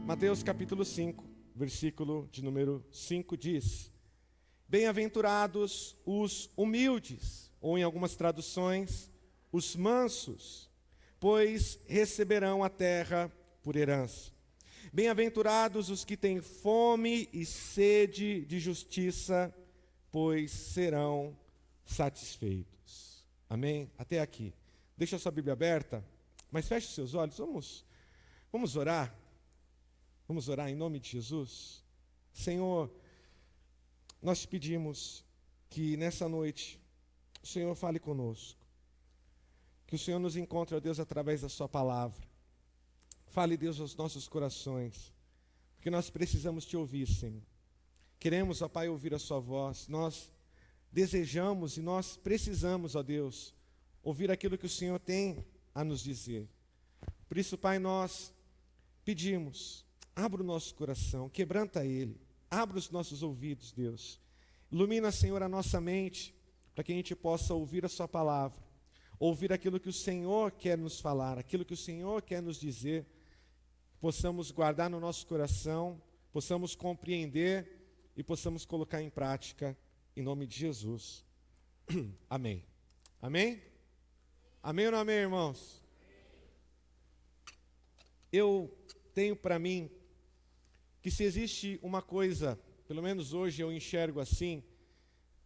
Mateus capítulo 5, versículo de número 5 diz: Bem-aventurados os humildes, ou em algumas traduções, os mansos, pois receberão a terra por herança. Bem-aventurados os que têm fome e sede de justiça, pois serão satisfeitos. Amém? Até aqui. Deixa a sua Bíblia aberta, mas feche os seus olhos. Vamos orar. Vamos orar em nome de Jesus. Senhor, nós te pedimos que nessa noite o Senhor fale conosco. Que o Senhor nos encontre, ó Deus, através da sua palavra. Fale, Deus, aos nossos corações, porque nós precisamos te ouvir, Senhor. Queremos, ó Pai, ouvir a sua voz. Nós desejamos e nós precisamos, ó Deus, ouvir aquilo que o Senhor tem a nos dizer. Por isso, Pai, nós pedimos, abra o nosso coração, quebranta ele, abra os nossos ouvidos, Deus. Ilumina, Senhor, a nossa mente, para que a gente possa ouvir a sua palavra, ouvir aquilo que o Senhor quer nos falar, aquilo que o Senhor quer nos dizer, possamos guardar no nosso coração, possamos compreender e possamos colocar em prática, em nome de Jesus. Amém. Amém? Amém ou não amém, irmãos? Eu tenho para mim que se existe uma coisa, pelo menos hoje eu enxergo assim,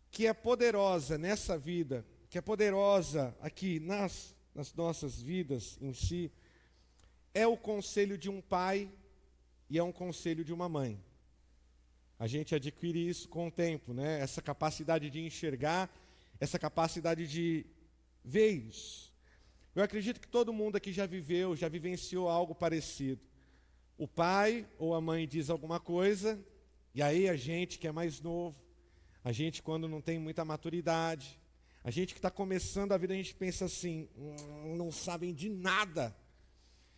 que é poderosa nessa vida, que é poderosa aqui nas nossas vidas em si, é o conselho de um pai e é um conselho de uma mãe. A gente adquire isso com o tempo, né? Essa capacidade de enxergar, essa capacidade de ver isso. Eu acredito que todo mundo aqui já viveu, já vivenciou algo parecido. O pai ou a mãe diz alguma coisa, e aí a gente que é mais novo, a gente quando não tem muita maturidade, a gente que está começando a vida, a gente pensa assim, não sabem de nada.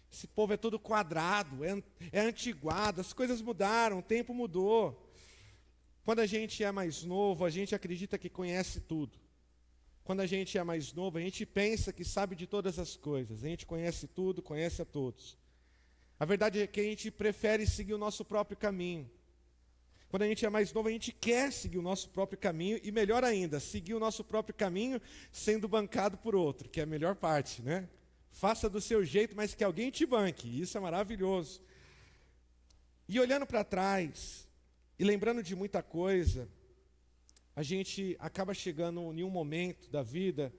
Esse povo é todo quadrado, é antiguado, as coisas mudaram, o tempo mudou. Quando a gente é mais novo, a gente acredita que conhece tudo. Quando a gente é mais novo, a gente pensa que sabe de todas as coisas. A gente conhece tudo, conhece a todos. A verdade é que a gente prefere seguir o nosso próprio caminho. Quando a gente é mais novo, a gente quer seguir o nosso próprio caminho. E melhor ainda, seguir o nosso próprio caminho sendo bancado por outro, que é a melhor parte, né? Faça do seu jeito, mas que alguém te banque. Isso é maravilhoso. E olhando para trás, e lembrando de muita coisa, a gente acaba chegando em um momento da vida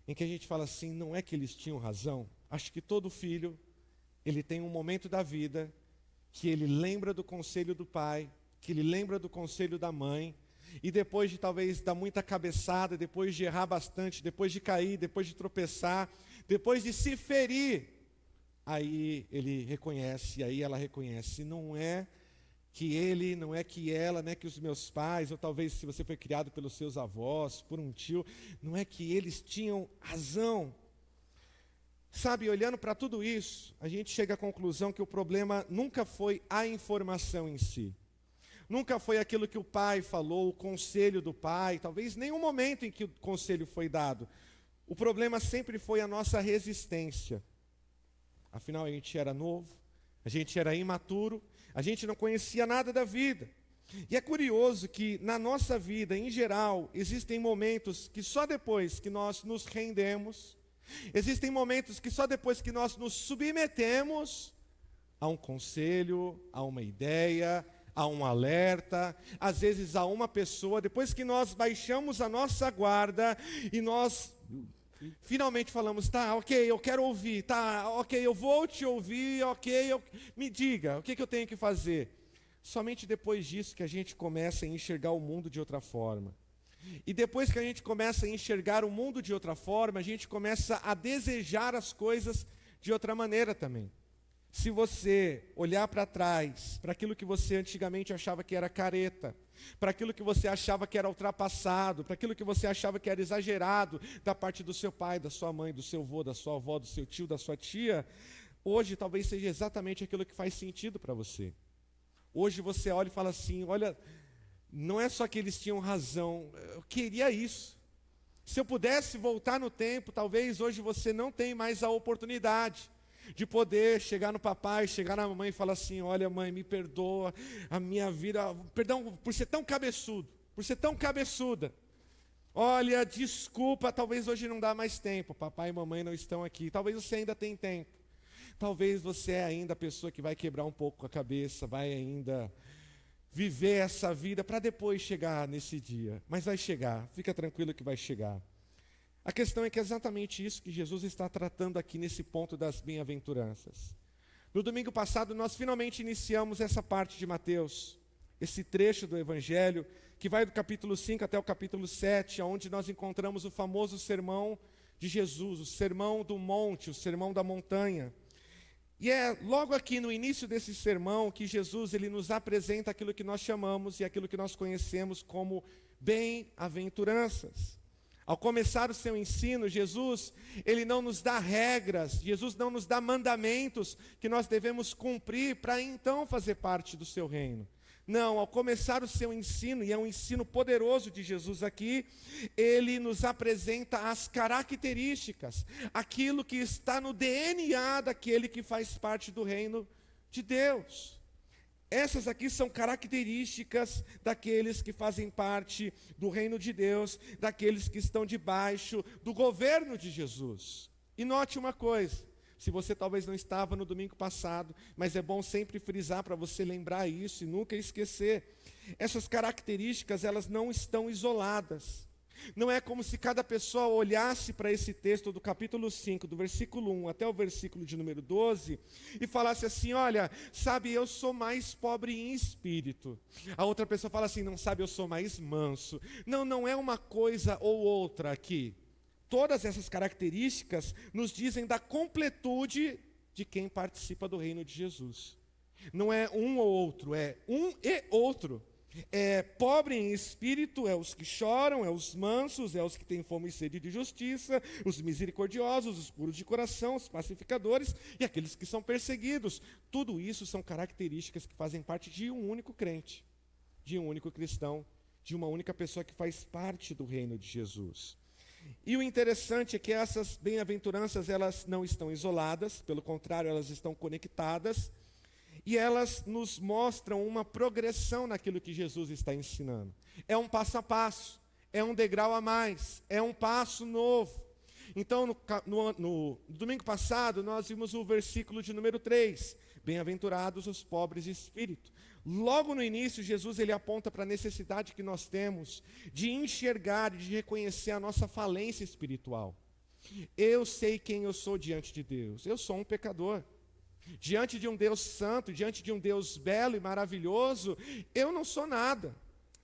em que a gente fala assim, não é que eles tinham razão? Acho que todo filho, ele tem um momento da vida que ele lembra do conselho do pai, que ele lembra do conselho da mãe, e depois de talvez dar muita cabeçada, depois de errar bastante, depois de cair, depois de tropeçar, depois de se ferir, aí ele reconhece, aí ela reconhece, não é que ele, não é que ela, não é que os meus pais, ou talvez se você foi criado pelos seus avós, por um tio, não é que eles tinham razão. Sabe, olhando para tudo isso, a gente chega à conclusão que o problema nunca foi a informação em si. Nunca foi aquilo que o pai falou, o conselho do pai, talvez nenhum momento em que o conselho foi dado. O problema sempre foi a nossa resistência. Afinal, a gente era novo, a gente era imaturo, a gente não conhecia nada da vida. E é curioso que na nossa vida, em geral, existem momentos que só depois que nós nos rendemos, existem momentos que só depois que nós nos submetemos a um conselho, a uma ideia, a um alerta, às vezes a uma pessoa, depois que nós baixamos a nossa guarda e nós finalmente falamos, tá, ok, eu quero ouvir, tá, ok, eu vou te ouvir, ok, me diga, o que eu tenho que fazer? Somente depois disso que a gente começa a enxergar o mundo de outra forma. E depois que a gente começa a enxergar o mundo de outra forma, a gente começa a desejar as coisas de outra maneira também. Se você olhar para trás, para aquilo que você antigamente achava que era careta, para aquilo que você achava que era ultrapassado, para aquilo que você achava que era exagerado, da parte do seu pai, da sua mãe, do seu avô, da sua avó, do seu tio, da sua tia, hoje talvez seja exatamente aquilo que faz sentido para você. Hoje você olha e fala assim, olha, não é só que eles tinham razão, eu queria isso. Se eu pudesse voltar no tempo, talvez hoje você não tenha mais a oportunidade. de poder chegar no papai, chegar na mamãe e falar assim: olha, mãe, me perdoa a minha vida, perdão por ser tão cabeçudo, por ser tão cabeçuda. Olha, desculpa, talvez hoje não dá mais tempo, papai e mamãe não estão aqui, talvez você ainda tenha tempo. Talvez você é ainda a pessoa que vai quebrar um pouco a cabeça, vai ainda viver essa vida para depois chegar nesse dia. Mas vai chegar, fica tranquilo que vai chegar. A questão é que é exatamente isso que Jesus está tratando aqui nesse ponto das bem-aventuranças. No domingo passado nós finalmente iniciamos essa parte de Mateus, esse trecho do Evangelho, que vai do capítulo 5 até o capítulo 7, onde nós encontramos o famoso sermão de Jesus, o sermão do monte, o sermão da montanha. E é logo aqui no início desse sermão que Jesus ele nos apresenta aquilo que nós chamamos e aquilo que nós conhecemos como bem-aventuranças. Ao começar o seu ensino, Jesus, ele não nos dá regras, Jesus não nos dá mandamentos que nós devemos cumprir para então fazer parte do seu reino. Não, ao começar o seu ensino, e é um ensino poderoso de Jesus aqui, ele nos apresenta as características, aquilo que está no DNA daquele que faz parte do reino de Deus. Essas aqui são características daqueles que fazem parte do reino de Deus, daqueles que estão debaixo do governo de Jesus. E note uma coisa, se você talvez não estava no domingo passado, mas é bom sempre frisar para você lembrar isso e nunca esquecer. Essas características, elas não estão isoladas. Não é como se cada pessoa olhasse para esse texto do capítulo 5, do versículo 1 até o versículo de número 12, e falasse assim: olha, sabe, eu sou mais pobre em espírito. A outra pessoa fala assim: não, sabe, eu sou mais manso. Não, não é uma coisa ou outra aqui. Todas essas características nos dizem da completude de quem participa do reino de Jesus. Não é um ou outro, é um e outro. É pobre em espírito, é os que choram, é os mansos, é os que têm fome e sede de justiça, os misericordiosos, os puros de coração, os pacificadores e aqueles que são perseguidos. Tudo isso são características que fazem parte de um único crente, de um único cristão, de uma única pessoa que faz parte do reino de Jesus. E o interessante é que essas bem-aventuranças, elas não estão isoladas, pelo contrário, elas estão conectadas, e elas nos mostram uma progressão naquilo que Jesus está ensinando. É um passo a passo, é um degrau a mais, é um passo novo. Então, no domingo passado, nós vimos o versículo de número 3, bem-aventurados os pobres de espírito. Logo no início, Jesus ele aponta para a necessidade que nós temos de enxergar e de reconhecer a nossa falência espiritual. Eu sei quem eu sou diante de Deus, eu sou um pecador. Diante de um Deus santo, diante de um Deus belo e maravilhoso, eu não sou nada.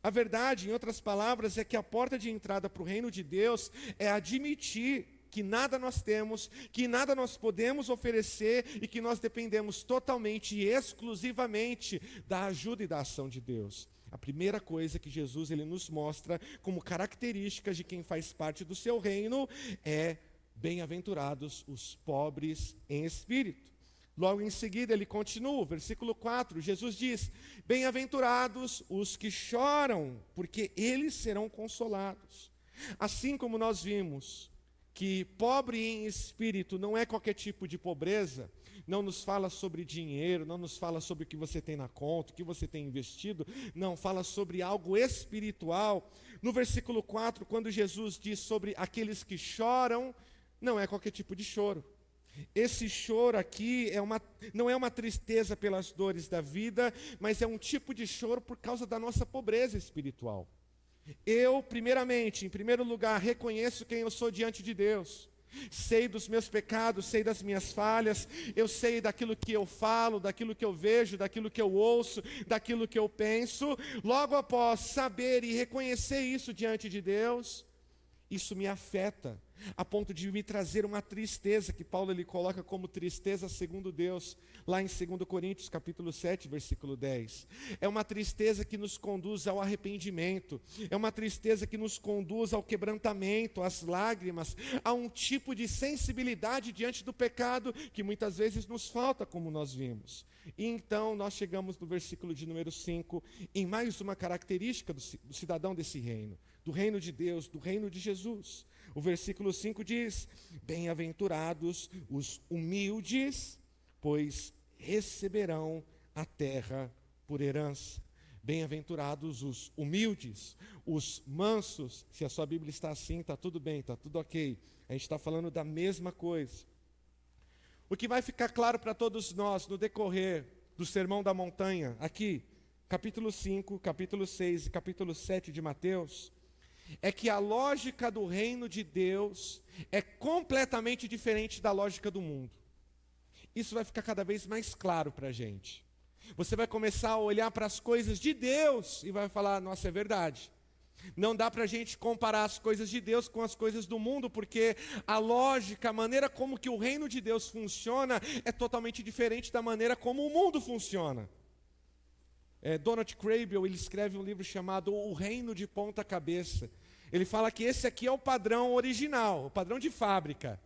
A verdade, em outras palavras, é que a porta de entrada para o reino de Deus é admitir que nada nós temos, que nada nós podemos oferecer e que nós dependemos totalmente e exclusivamente da ajuda e da ação de Deus. A primeira coisa que Jesus ele nos mostra como características de quem faz parte do seu reino é bem-aventurados os pobres em espírito. Logo em seguida ele continua, versículo 4, Jesus diz: bem-aventurados os que choram, porque eles serão consolados. Assim como nós vimos que pobre em espírito não é qualquer tipo de pobreza, não nos fala sobre dinheiro, não nos fala sobre o que você tem na conta, o que você tem investido, não, fala sobre algo espiritual. No versículo 4, quando Jesus diz sobre aqueles que choram, não é qualquer tipo de choro. Esse choro aqui não é uma tristeza pelas dores da vida, mas é um tipo de choro por causa da nossa pobreza espiritual. Eu, primeiramente, em primeiro lugar, reconheço quem eu sou diante de Deus. Sei dos meus pecados, sei das minhas falhas, eu sei daquilo que eu falo, daquilo que eu vejo, daquilo que eu ouço, daquilo que eu penso. Logo após saber e reconhecer isso diante de Deus, isso me afeta, a ponto de me trazer uma tristeza, que Paulo ele coloca como tristeza segundo Deus, lá em 2 Coríntios capítulo 7, versículo 10. É uma tristeza que nos conduz ao arrependimento, é uma tristeza que nos conduz ao quebrantamento, às lágrimas, a um tipo de sensibilidade diante do pecado que muitas vezes nos falta, como nós vimos. E então nós chegamos no versículo de número 5, em mais uma característica do cidadão desse reino, do reino de Deus, do reino de Jesus. O versículo 5 diz: bem-aventurados os humildes, pois receberão a terra por herança. Bem-aventurados os humildes, os mansos. Se a sua Bíblia está assim, está tudo bem, está tudo ok. A gente está falando da mesma coisa. O que vai ficar claro para todos nós no decorrer do Sermão da Montanha, aqui, capítulo 5, capítulo 6 e capítulo 7 de Mateus, é que a lógica do reino de Deus é completamente diferente da lógica do mundo. Isso vai ficar cada vez mais claro para a gente. Você vai começar a olhar para as coisas de Deus e vai falar: nossa, é verdade. Não dá para a gente comparar as coisas de Deus com as coisas do mundo, porque a lógica, a maneira como que o reino de Deus funciona é totalmente diferente da maneira como o mundo funciona. Donald Crabbe, ele escreve um livro chamado O Reino de Ponta Cabeça. Ele fala que esse aqui é o padrão original, o padrão de fábrica.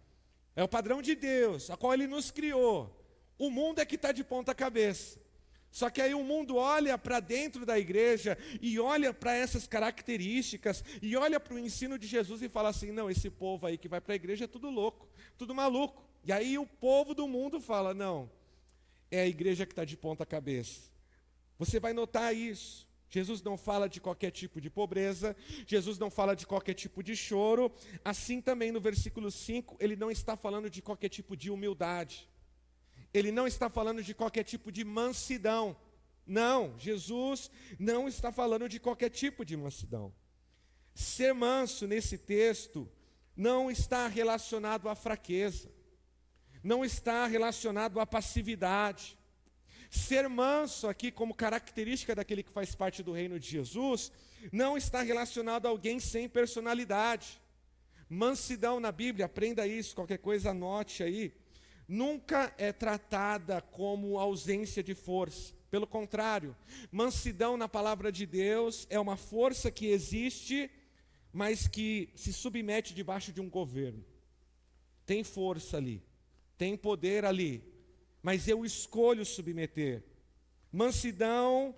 É o padrão de Deus, a qual Ele nos criou. O mundo é que está de ponta cabeça. Só que aí o mundo olha para dentro da igreja e olha para essas características e olha para o ensino de Jesus e fala assim: não, esse povo aí que vai para a igreja é tudo louco, tudo maluco. E aí o povo do mundo fala: não, é a igreja que está de ponta cabeça. Você vai notar isso. Jesus não fala de qualquer tipo de pobreza, Jesus não fala de qualquer tipo de choro. Assim também no versículo 5, ele não está falando de qualquer tipo de humildade. Ele não está falando de qualquer tipo de mansidão. Não, Jesus não está falando de qualquer tipo de mansidão. Ser manso nesse texto não está relacionado à fraqueza, não está relacionado à passividade. Ser manso aqui, como característica daquele que faz parte do reino de Jesus, não está relacionado a alguém sem personalidade. Mansidão na Bíblia, aprenda isso, qualquer coisa anote aí, nunca é tratada como ausência de força. Pelo contrário, mansidão na palavra de Deus é uma força que existe, mas que se submete debaixo de um governo. Tem força ali, tem poder ali, mas eu escolho submeter. Mansidão,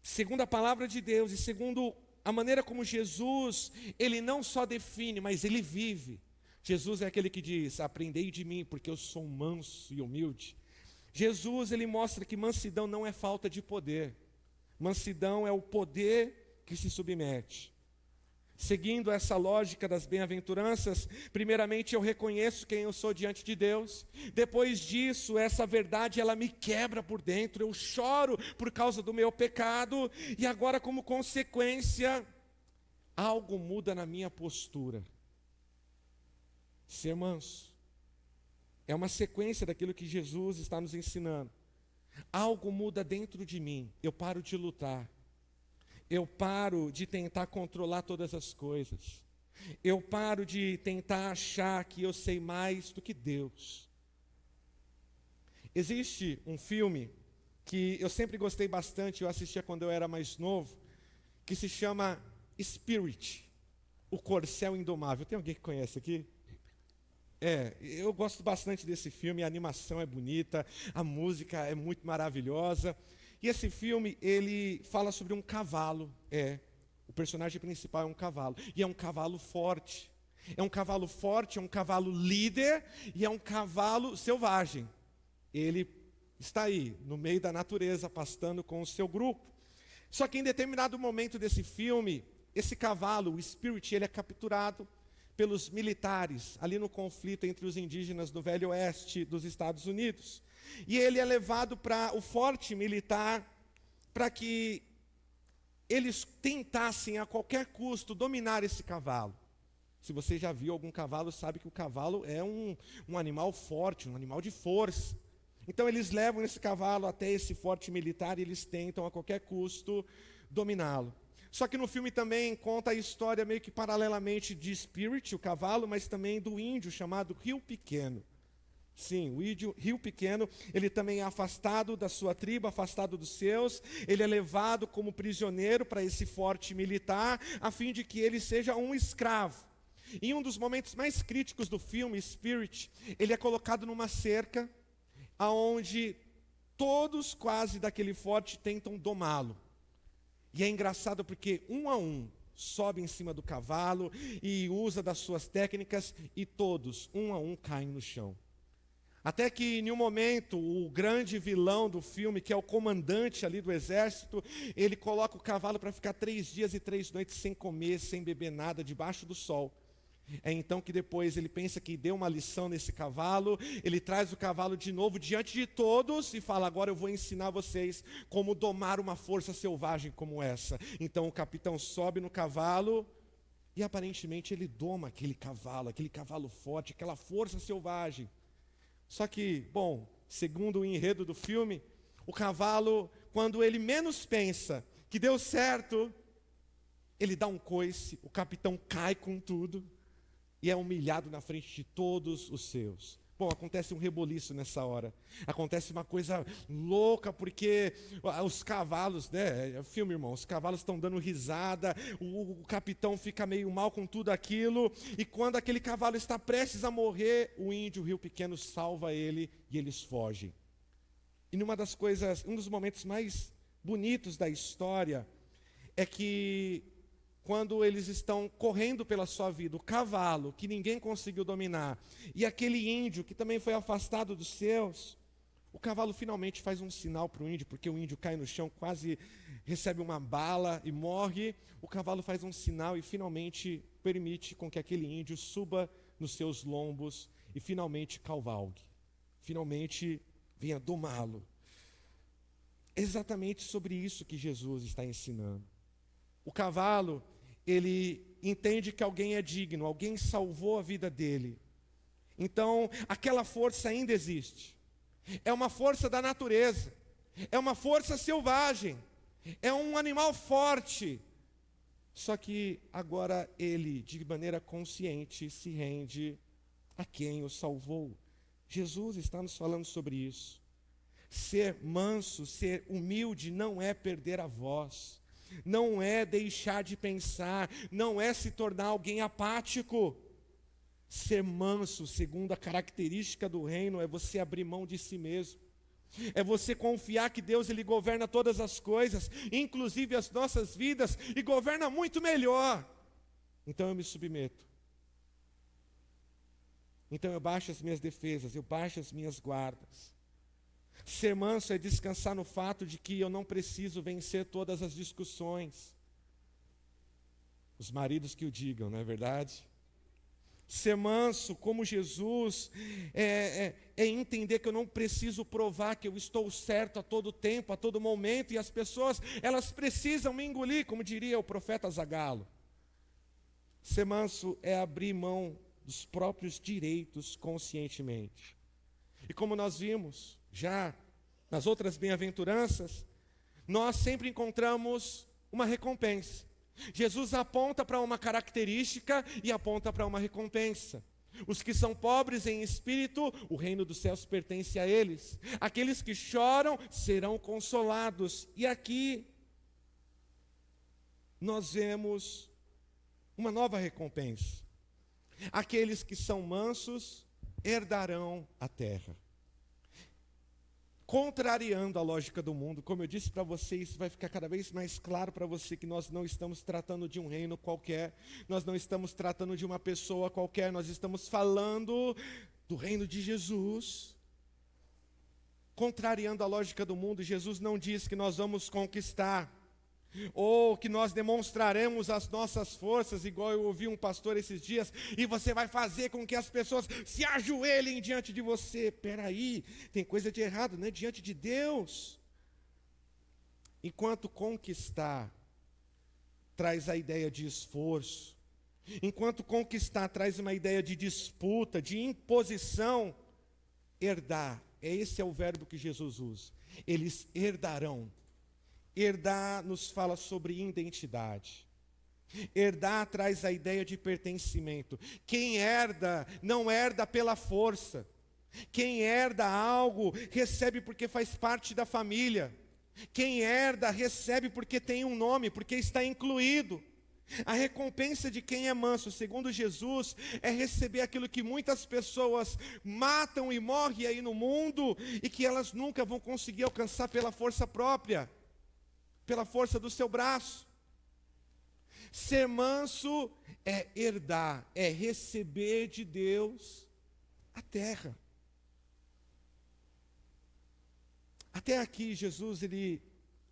segundo a palavra de Deus e segundo a maneira como Jesus, ele não só define, mas ele vive. Jesus é aquele que diz: aprendei de mim, porque eu sou manso e humilde. Jesus, ele mostra que mansidão não é falta de poder. Mansidão é o poder que se submete. Seguindo essa lógica das bem-aventuranças, primeiramente eu reconheço quem eu sou diante de Deus. Depois disso, essa verdade, ela me quebra por dentro. Eu choro por causa do meu pecado. E agora, como consequência, algo muda na minha postura. Ser manso é uma sequência daquilo que Jesus está nos ensinando. Algo muda dentro de mim. Eu paro de lutar. Eu paro de tentar controlar todas as coisas. Eu paro de tentar achar que eu sei mais do que Deus. Existe um filme que eu sempre gostei bastante, eu assistia quando eu era mais novo, que se chama Spirit, o Corcel Indomável. Tem alguém que conhece aqui? Eu gosto bastante desse filme, a animação é bonita, a música é muito maravilhosa. E esse filme, ele fala sobre um cavalo. O personagem principal é um cavalo. E é um cavalo forte. É um cavalo forte, é um cavalo líder e é um cavalo selvagem. Ele está aí, no meio da natureza, pastando com o seu grupo. Só que em determinado momento desse filme, esse cavalo, o Spirit, ele é capturado pelos militares, ali no conflito entre os indígenas do Velho Oeste dos Estados Unidos. E ele é levado para o forte militar, para que eles tentassem a qualquer custo dominar esse cavalo. Se você já viu algum cavalo, sabe que o cavalo é um animal forte, um animal de força. Então eles levam esse cavalo até esse forte militar e eles tentam a qualquer custo dominá-lo. Só que no filme também conta a história meio que paralelamente de Spirit, o cavalo, mas também do índio chamado Rio Pequeno. Sim, o índio Rio Pequeno, ele também é afastado da sua tribo, afastado dos seus. Ele é levado como prisioneiro para esse forte militar, a fim de que ele seja um escravo. Em um dos momentos mais críticos do filme, Spirit, ele é colocado numa cerca, onde todos quase daquele forte tentam domá-lo. E é engraçado porque, um a um, sobe em cima do cavalo e usa das suas técnicas, e todos, um a um, caem no chão. Até que, em um momento, o grande vilão do filme, que é o comandante ali do exército, ele coloca o cavalo para ficar 3 dias e 3 noites sem comer, sem beber nada, debaixo do sol. É então que depois ele pensa que deu uma lição nesse cavalo, ele traz o cavalo de novo diante de todos e fala: agora eu vou ensinar vocês como domar uma força selvagem como essa. Então o capitão sobe no cavalo e aparentemente ele doma aquele cavalo forte, aquela força selvagem. Só que, bom, segundo o enredo do filme, o cavalo, quando ele menos pensa que deu certo, ele dá um coice, o capitão cai com tudo e é humilhado na frente de todos os seus. Bom, acontece um reboliço nessa hora. Acontece uma coisa louca, porque os cavalos, né? Filme, irmão, os cavalos estão dando risada, o capitão fica meio mal com tudo aquilo, e quando aquele cavalo está prestes a morrer, o índio, o Rio Pequeno, salva ele e eles fogem. E um dos momentos mais bonitos da história é que quando eles estão correndo pela sua vida, o cavalo, que ninguém conseguiu dominar, e aquele índio, que também foi afastado dos seus, o cavalo finalmente faz um sinal para o índio, porque o índio cai no chão, quase recebe uma bala e morre. O cavalo faz um sinal e finalmente permite com que aquele índio suba nos seus lombos e finalmente cavalgue, finalmente venha domá-lo. É exatamente sobre isso que Jesus está ensinando. O cavalo, ele entende que alguém é digno, alguém salvou a vida dele. Então, aquela força ainda existe. É uma força da natureza, é uma força selvagem, é um animal forte. Só que agora ele, de maneira consciente, se rende a quem o salvou. Jesus está nos falando sobre isso. Ser manso, ser humilde, não é perder a voz. Não é deixar de pensar, não é se tornar alguém apático. Ser manso, segundo a característica do reino, é você abrir mão de si mesmo. É você confiar que Deus, Ele governa todas as coisas, inclusive as nossas vidas, e governa muito melhor. Então eu me submeto. Então eu baixo as minhas defesas, eu baixo as minhas guardas. Ser manso é descansar no fato de que eu não preciso vencer todas as discussões. Os maridos que o digam, não é verdade? Ser manso, como Jesus, é entender que eu não preciso provar que eu estou certo a todo tempo, a todo momento, e as pessoas, elas precisam me engolir, como diria o profeta Zagalo. Ser manso é abrir mão dos próprios direitos conscientemente. E como nós vimos já nas outras bem-aventuranças, nós sempre encontramos uma recompensa. Jesus aponta para uma característica e aponta para uma recompensa. Os que são pobres em espírito, o reino dos céus pertence a eles. Aqueles que choram serão consolados. E aqui nós vemos uma nova recompensa. Aqueles que são mansos herdarão a terra. Contrariando a lógica do mundo, como eu disse para você, isso vai ficar cada vez mais claro para você que nós não estamos tratando de um reino qualquer, nós não estamos tratando de uma pessoa qualquer, nós estamos falando do reino de Jesus. Contrariando a lógica do mundo, Jesus não diz que nós vamos conquistar, ou que nós demonstraremos as nossas forças, igual eu ouvi um pastor esses dias, e você vai fazer com que as pessoas se ajoelhem diante de você. Peraí, tem coisa de errado, né? Diante de Deus. Enquanto conquistar traz a ideia de esforço, enquanto conquistar traz uma ideia de disputa, de imposição, herdar, esse é o verbo que Jesus usa. Eles herdarão. Herdar nos fala sobre identidade. Herdar traz a ideia de pertencimento. Quem herda, não herda pela força. Quem herda algo, recebe porque faz parte da família. Quem herda, recebe porque tem um nome, porque está incluído. A recompensa de quem é manso, segundo Jesus, é receber aquilo que muitas pessoas matam e morrem aí no mundo, e que elas nunca vão conseguir alcançar pela força própria, pela força do seu braço. Ser manso é herdar, é receber de Deus a terra. Até aqui, Jesus, ele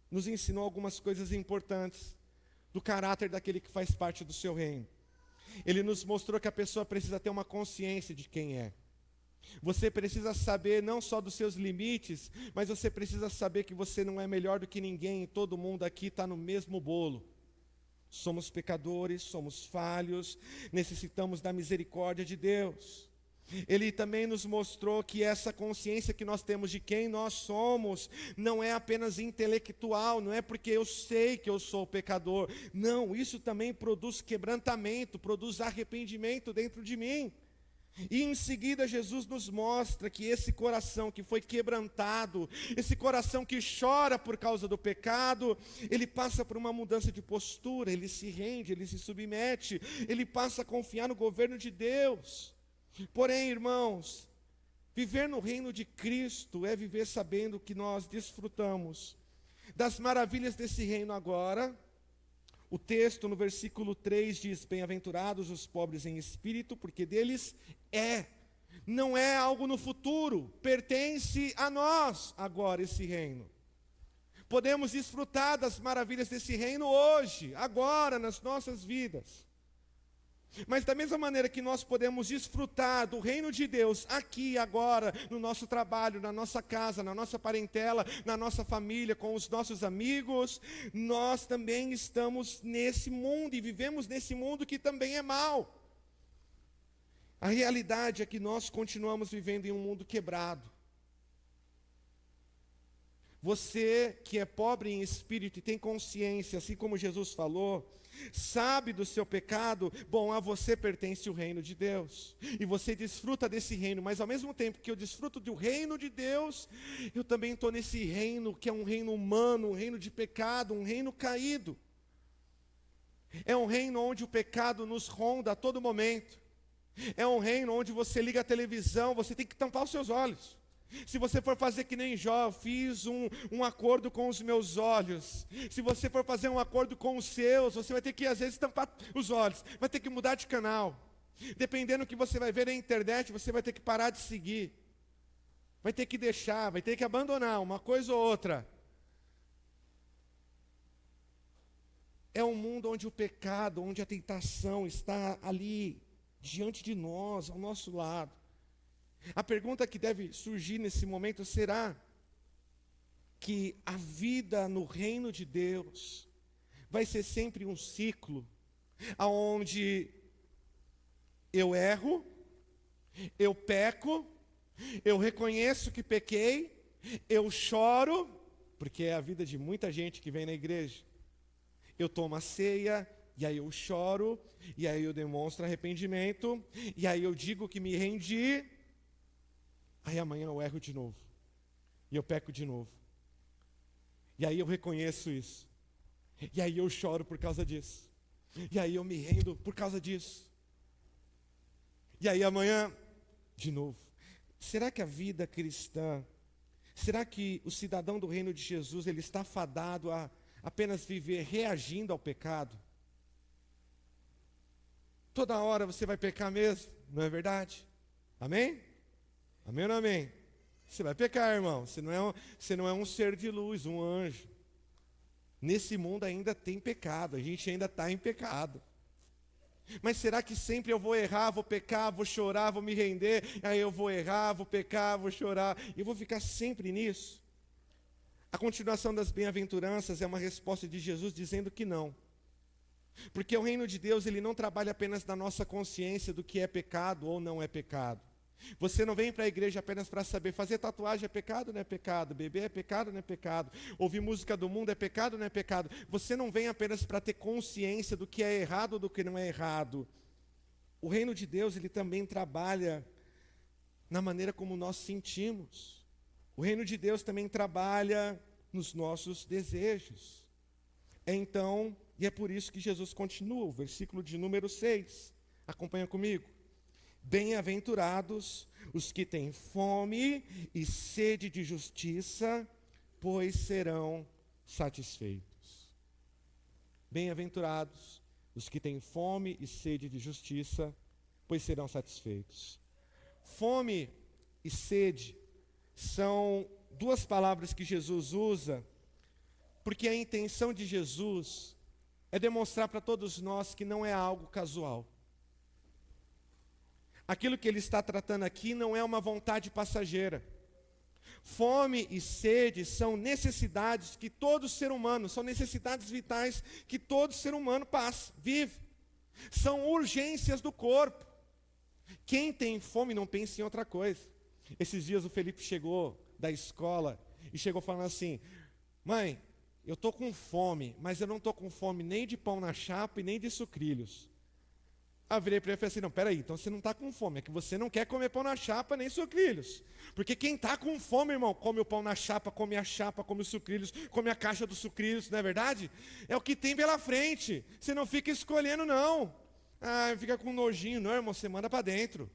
nos ensinou algumas coisas importantes do caráter daquele que faz parte do seu reino. Ele nos mostrou que a pessoa precisa ter uma consciência de quem é. Você precisa saber não só dos seus limites, mas você precisa saber que você não é melhor do que ninguém, e todo mundo aqui está no mesmo bolo. Somos pecadores, somos falhos, necessitamos da misericórdia de Deus. Ele também nos mostrou que essa consciência que nós temos de quem nós somos não é apenas intelectual, não é porque eu sei que eu sou pecador. Não, isso também produz quebrantamento, produz arrependimento dentro de mim. E em seguida Jesus nos mostra que esse coração que foi quebrantado, esse coração que chora por causa do pecado, ele passa por uma mudança de postura, ele se rende, ele se submete, ele passa a confiar no governo de Deus. Porém, irmãos, viver no reino de Cristo é viver sabendo que nós desfrutamos das maravilhas desse reino agora. O texto no versículo 3 diz: bem-aventurados os pobres em espírito, porque deles é. Não é algo no futuro, pertence a nós agora esse reino. Podemos desfrutar das maravilhas desse reino hoje, agora, nas nossas vidas. Mas da mesma maneira que nós podemos desfrutar do reino de Deus aqui, agora, no nosso trabalho, na nossa casa, na nossa parentela, na nossa família, com os nossos amigos, nós também estamos nesse mundo e vivemos nesse mundo que também é mau. A realidade é que nós continuamos vivendo em um mundo quebrado. Você que é pobre em espírito e tem consciência, assim como Jesus falou, sabe do seu pecado, bom, a você pertence o reino de Deus, e você desfruta desse reino, mas ao mesmo tempo que eu desfruto do reino de Deus, eu também estou nesse reino que é um reino humano, um reino de pecado, um reino caído. É um reino onde o pecado nos ronda a todo momento. É um reino onde você liga a televisão, você tem que tampar os seus olhos. Se você for fazer que nem Jó, fiz um acordo com os meus olhos. Se você for fazer um acordo com os seus, você vai ter que às vezes tampar os olhos, vai ter que mudar de canal. Dependendo do que você vai ver na internet, você vai ter que parar de seguir. Vai ter que deixar, vai ter que abandonar uma coisa ou outra. É um mundo onde o pecado, onde a tentação está ali, diante de nós, ao nosso lado. A pergunta que deve surgir nesse momento será que a vida no reino de Deus vai ser sempre um ciclo onde eu erro, eu peco, eu reconheço que pequei, eu choro, porque é a vida de muita gente que vem na igreja. Eu tomo a ceia, e aí eu choro, e aí eu demonstro arrependimento, e aí eu digo que me rendi. Aí amanhã eu erro de novo. E eu peco de novo. E aí eu reconheço isso. E aí eu choro por causa disso. E aí eu me rendo por causa disso. E aí amanhã, de novo. Será que a vida cristã, será que o cidadão do reino de Jesus, ele está fadado a apenas viver reagindo ao pecado? Toda hora você vai pecar mesmo, não é verdade? Amém? Amém ou não amém? Você vai pecar, irmão. Você não é um ser de luz, um anjo. Nesse mundo ainda tem pecado, a gente ainda está em pecado. Mas será que sempre eu vou errar, vou pecar, vou chorar, vou me render, aí eu vou errar, vou pecar, vou chorar, e eu vou ficar sempre nisso? A continuação das bem-aventuranças é uma resposta de Jesus dizendo que não. Porque o reino de Deus, ele não trabalha apenas na nossa consciência do que é pecado ou não é pecado. Você não vem para a igreja apenas para saber, fazer tatuagem é pecado ou não é pecado, beber é pecado ou não é pecado, ouvir música do mundo é pecado ou não é pecado. Você não vem apenas para ter consciência do que é errado ou do que não é errado. O reino de Deus, ele também trabalha na maneira como nós sentimos. O reino de Deus também trabalha nos nossos desejos. Então, e é por isso que Jesus continua, o versículo de número 6. Acompanha comigo. Bem-aventurados os que têm fome e sede de justiça, pois serão satisfeitos. Bem-aventurados os que têm fome e sede de justiça, pois serão satisfeitos. Fome e sede são duas palavras que Jesus usa, porque a intenção de Jesus é demonstrar para todos nós que não é algo casual. Aquilo que ele está tratando aqui não é uma vontade passageira. Fome e sede são necessidades que todo ser humano, são necessidades vitais que todo ser humano passa, vive. São urgências do corpo. Quem tem fome não pensa em outra coisa. Esses dias o Felipe chegou da escola e chegou falando assim: mãe, eu estou com fome, mas eu não estou com fome nem de pão na chapa e nem de sucrilhos. Eu virei para ele e falei assim: não, peraí, então você não está com fome, é que você não quer comer pão na chapa nem sucrilhos. Porque quem está com fome, irmão, come o pão na chapa, come a chapa, come os sucrilhos, come a caixa dos sucrilhos, não é verdade? É o que tem pela frente, você não fica escolhendo não. Ah, fica com nojinho, não, irmão, você manda para dentro.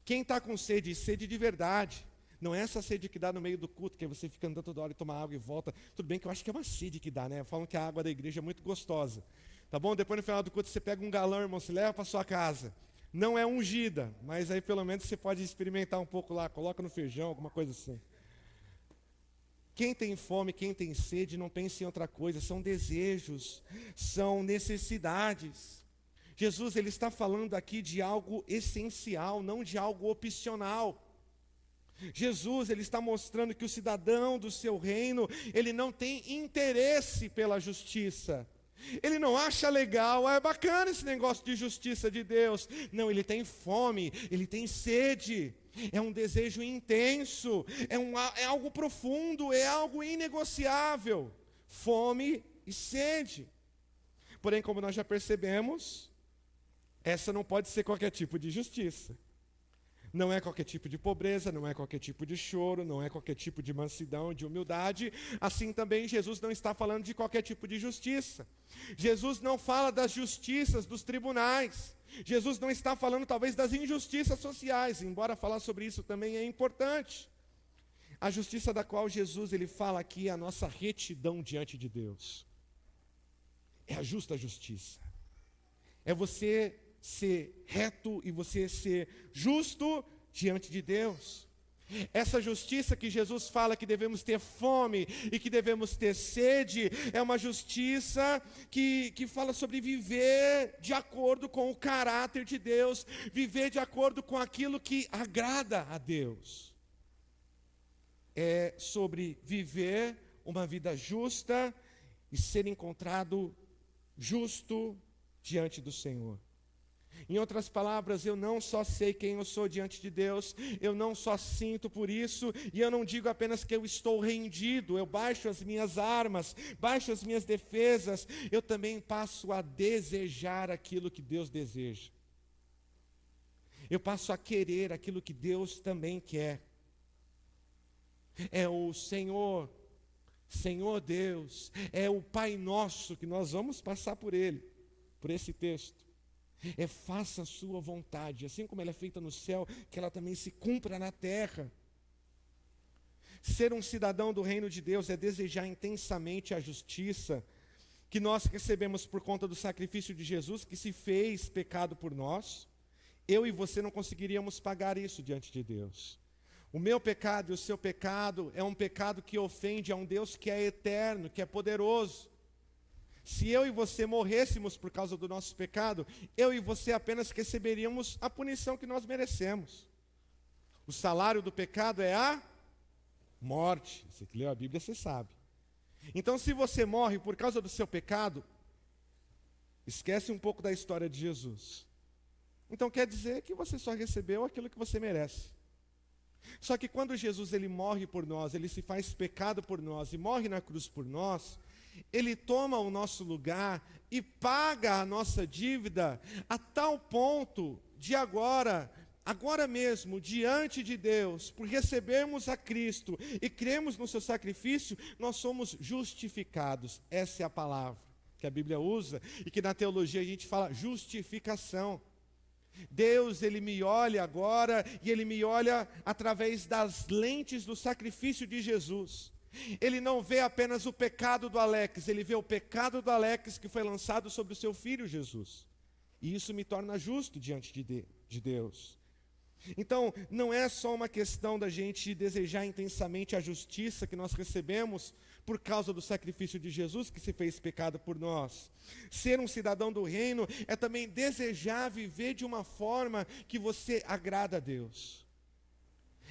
Quem está com sede, sede de verdade, não é essa sede que dá no meio do culto, que você fica andando toda hora e toma água e volta. Tudo bem que eu acho que é uma sede que dá, né? Falam que a água da igreja é muito gostosa. Tá bom? Depois no final do culto você pega um galão, irmão, você leva para sua casa. Não é ungida, mas aí pelo menos você pode experimentar um pouco lá, coloca no feijão, alguma coisa assim. Quem tem fome, quem tem sede, não pensa em outra coisa, são desejos, são necessidades. Jesus, ele está falando aqui de algo essencial, não de algo opcional. Jesus, ele está mostrando que o cidadão do seu reino, ele não tem interesse pela justiça. Ele não acha legal, é bacana esse negócio de justiça de Deus. Não, ele tem fome, ele tem sede. É um desejo intenso, é algo profundo, é algo inegociável. Fome e sede. Porém, como nós já percebemos, essa não pode ser qualquer tipo de justiça. Não é qualquer tipo de pobreza, não é qualquer tipo de choro, não é qualquer tipo de mansidão, de humildade. Assim também Jesus não está falando de qualquer tipo de justiça. Jesus não fala das justiças dos tribunais. Jesus não está falando talvez das injustiças sociais, embora falar sobre isso também é importante. A justiça da qual Jesus ele fala aqui é a nossa retidão diante de Deus. É a justa justiça. É você ser reto e você ser justo diante de Deus. Essa justiça que Jesus fala que devemos ter fome e que devemos ter sede, é uma justiça que fala sobre viver de acordo com o caráter de Deus, viver de acordo com aquilo que agrada a Deus. É sobre viver uma vida justa e ser encontrado justo diante do Senhor. Em outras palavras, eu não só sei quem eu sou diante de Deus, eu não só sinto por isso, e eu não digo apenas que eu estou rendido, eu baixo as minhas armas, baixo as minhas defesas, eu também passo a desejar aquilo que Deus deseja. Eu passo a querer aquilo que Deus também quer. É o Senhor Deus, é o Pai Nosso, que nós vamos passar por ele, por esse texto. É faça a sua vontade, assim como ela é feita no céu, que ela também se cumpra na terra. Ser um cidadão do reino de Deus é desejar intensamente a justiça que nós recebemos por conta do sacrifício de Jesus, que se fez pecado por nós. Eu e você não conseguiríamos pagar isso diante de Deus. O meu pecado e o seu pecado é um pecado que ofende a um Deus que é eterno, que é poderoso. Se eu e você morrêssemos por causa do nosso pecado, eu e você apenas receberíamos a punição que nós merecemos. O salário do pecado é a morte. Você que leu a Bíblia, você sabe. Então, se você morre por causa do seu pecado, esquece um pouco da história de Jesus. Então, quer dizer que você só recebeu aquilo que você merece. Só que quando Jesus ele morre por nós, ele se faz pecado por nós e morre na cruz por nós, ele toma o nosso lugar e paga a nossa dívida a tal ponto de agora mesmo, diante de Deus, por recebermos a Cristo e cremos no seu sacrifício, nós somos justificados. Essa é a palavra que a Bíblia usa e que na teologia a gente fala justificação. Deus, ele me olha agora e ele me olha através das lentes do sacrifício de Jesus. Ele não vê apenas o pecado do Alex, ele vê o pecado do Alex que foi lançado sobre o seu filho Jesus. E isso me torna justo diante de Deus. Então, não é só uma questão da gente desejar intensamente a justiça que nós recebemos por causa do sacrifício de Jesus que se fez pecado por nós. Ser um cidadão do reino é também desejar viver de uma forma que você agrada a Deus.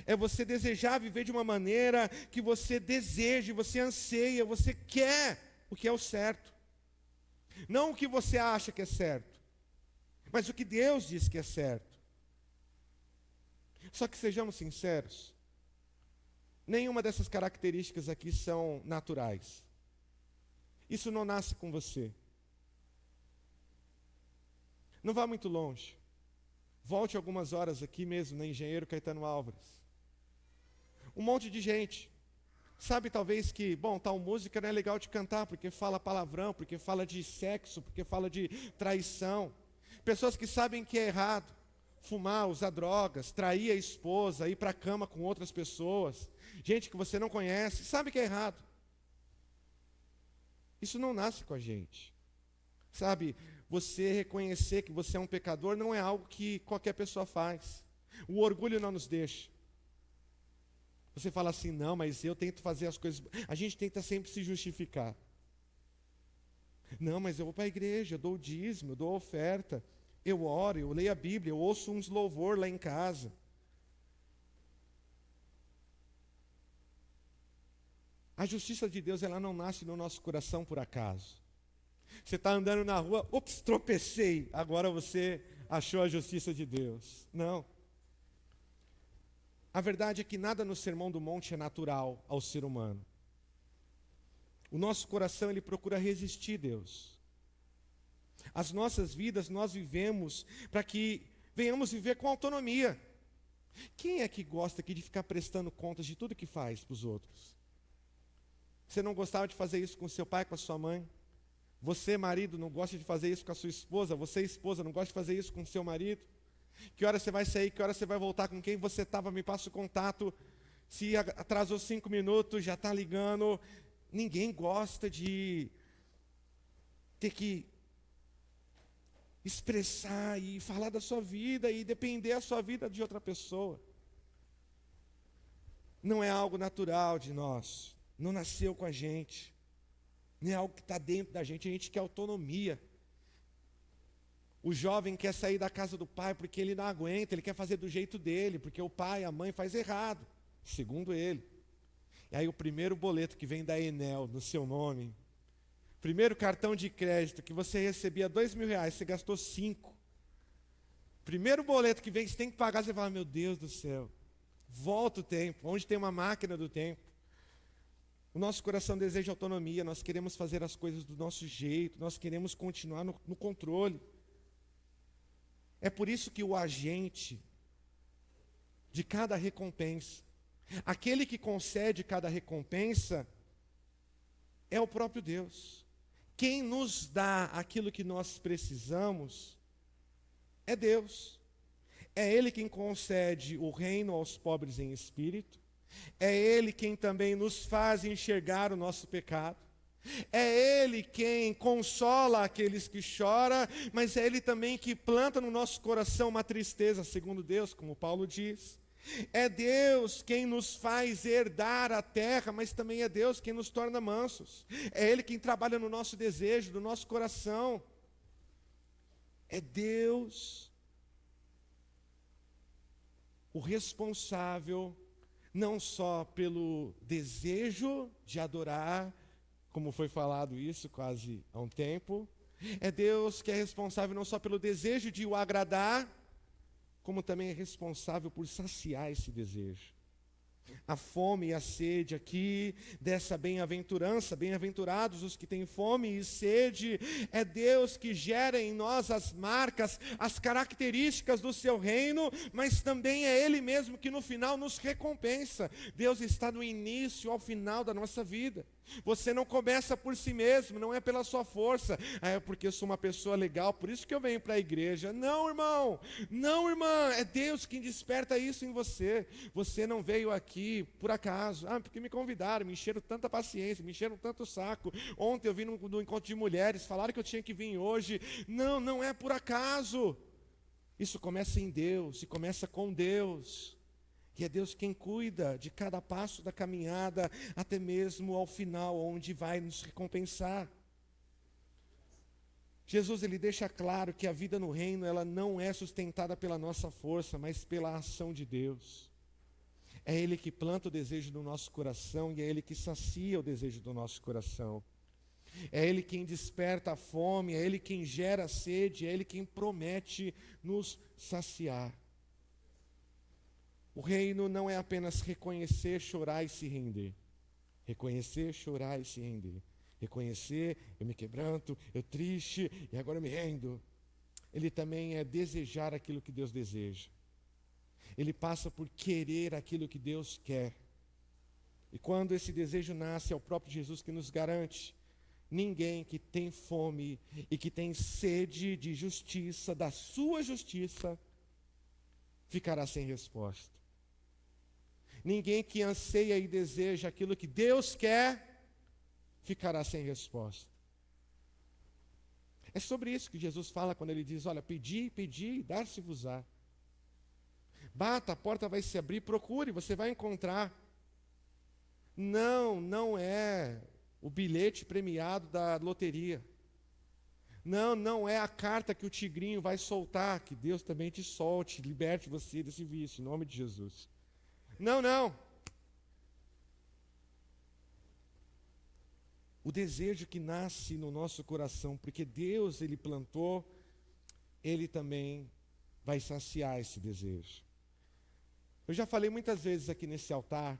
É você desejar viver de uma maneira que você deseja, você anseia, você quer o que é o certo. Não o que você acha que é certo, mas o que Deus diz que é certo. Só que sejamos sinceros, nenhuma dessas características aqui são naturais. Isso não nasce com você. Não vá muito longe. Volte algumas horas aqui mesmo na Engenheiro Caetano Álvares. Um monte de gente. Sabe talvez que, tal música não é legal de cantar porque fala palavrão, porque fala de sexo, porque fala de traição. Pessoas que sabem que é errado. Fumar, usar drogas, trair a esposa, ir para a cama com outras pessoas, gente que você não conhece, sabe que é errado. Isso não nasce com a gente. Sabe, você reconhecer que você é um pecador não é algo que qualquer pessoa faz. O orgulho não nos deixa. Você fala assim, não, mas eu tento fazer as coisas. A gente tenta sempre se justificar. Não, mas eu vou para a igreja, eu dou o dízimo, eu dou a oferta. Eu oro, eu leio a Bíblia, eu ouço uns louvor lá em casa. A justiça de Deus, ela não nasce no nosso coração por acaso. Você está andando na rua, ups, tropecei, agora você achou a justiça de Deus. Não. A verdade é que nada no Sermão do Monte é natural ao ser humano. O nosso coração, ele procura resistir a Deus. As nossas vidas nós vivemos para que venhamos viver com autonomia. Quem é que gosta aqui de ficar prestando contas de tudo que faz para os outros? Você não gostava de fazer isso com seu pai, com a sua mãe? Você, marido, não gosta de fazer isso com a sua esposa? Você, esposa, não gosta de fazer isso com o seu marido? Que hora você vai sair? Que hora você vai voltar? Com quem você estava? Me passa o contato. Se atrasou 5 minutos, já está ligando. Ninguém gosta de ter que expressar e falar da sua vida e depender a sua vida de outra pessoa. Não é algo natural de nós, não nasceu com a gente, não é algo que está dentro da gente quer autonomia. O jovem quer sair da casa do pai porque ele não aguenta, ele quer fazer do jeito dele, porque o pai, a mãe faz errado, segundo ele. E aí o primeiro boleto que vem da Enel no seu nome, primeiro cartão de crédito que você recebia R$2.000, você gastou 5. Primeiro boleto que vem, você tem que pagar, você fala, meu Deus do céu, volta o tempo, onde tem uma máquina do tempo. O nosso coração deseja autonomia, nós queremos fazer as coisas do nosso jeito, nós queremos continuar no controle. É por isso que o agente de cada recompensa, aquele que concede cada recompensa, é o próprio Deus. Quem nos dá aquilo que nós precisamos é Deus. É Ele quem concede o reino aos pobres em espírito. É Ele quem também nos faz enxergar o nosso pecado. É Ele quem consola aqueles que choram, mas é Ele também que planta no nosso coração uma tristeza, segundo Deus, como Paulo diz. É Deus quem nos faz herdar a terra, mas também é Deus quem nos torna mansos. É Ele quem trabalha no nosso desejo, no nosso coração. É Deus o responsável não só pelo desejo de adorar, como foi falado isso quase há um tempo, é Deus que é responsável não só pelo desejo de o agradar, como também é responsável por saciar esse desejo. A fome e a sede aqui dessa bem-aventurança, bem-aventurados os que têm fome e sede, é Deus que gera em nós as marcas, as características do seu reino, mas também é Ele mesmo que no final nos recompensa. Deus está no início ao final da nossa vida. Você não começa por si mesmo, não é pela sua força. Ah, é porque eu sou uma pessoa legal, por isso que eu venho para a igreja. Não, irmão, não, irmã, é Deus quem desperta isso em você. Você não veio aqui por acaso. Ah, porque me convidaram, me encheram tanta paciência, me encheram tanto saco. Ontem eu vim no encontro de mulheres, falaram que eu tinha que vir hoje. Não, não é por acaso. Isso começa em Deus, e começa com Deus. E é Deus quem cuida de cada passo da caminhada, até mesmo ao final, onde vai nos recompensar. Jesus, ele deixa claro que a vida no reino, ela não é sustentada pela nossa força, mas pela ação de Deus. É Ele que planta o desejo do nosso coração, e é Ele que sacia o desejo do nosso coração. É Ele quem desperta a fome, é Ele quem gera a sede, é Ele quem promete nos saciar. O reino não é apenas reconhecer, chorar e se render. Reconhecer, chorar e se render. Reconhecer, eu me quebranto, eu triste, e agora eu me rendo. Ele também é desejar aquilo que Deus deseja. Ele passa por querer aquilo que Deus quer. E quando esse desejo nasce, é o próprio Jesus que nos garante. Ninguém que tem fome e que tem sede de justiça, da sua justiça, ficará sem resposta. Ninguém que anseia e deseja aquilo que Deus quer, ficará sem resposta. É sobre isso que Jesus fala quando ele diz, olha, pedi, pedi, e dar-se-vos-á. Bata, a porta vai se abrir, procure, você vai encontrar. Não é o bilhete premiado da loteria. Não é a carta que o tigrinho vai soltar, que Deus também te solte, liberte você desse vício, em nome de Jesus. Não. O desejo que nasce no nosso coração, porque Deus, Ele plantou, Ele também vai saciar esse desejo. Eu já falei muitas vezes aqui nesse altar,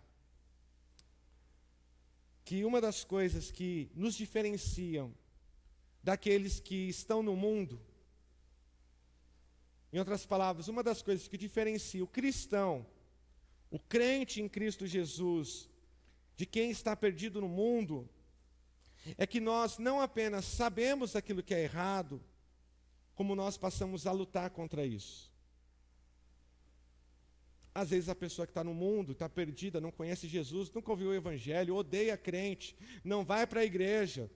que uma das coisas que nos diferenciam daqueles que estão no mundo, em outras palavras, uma das coisas que diferencia o cristão, o crente em Cristo Jesus, de quem está perdido no mundo, é que nós não apenas sabemos aquilo que é errado, como nós passamos a lutar contra isso. Às vezes a pessoa que está no mundo, está perdida, não conhece Jesus, nunca ouviu o Evangelho, odeia crente, não vai para a igreja,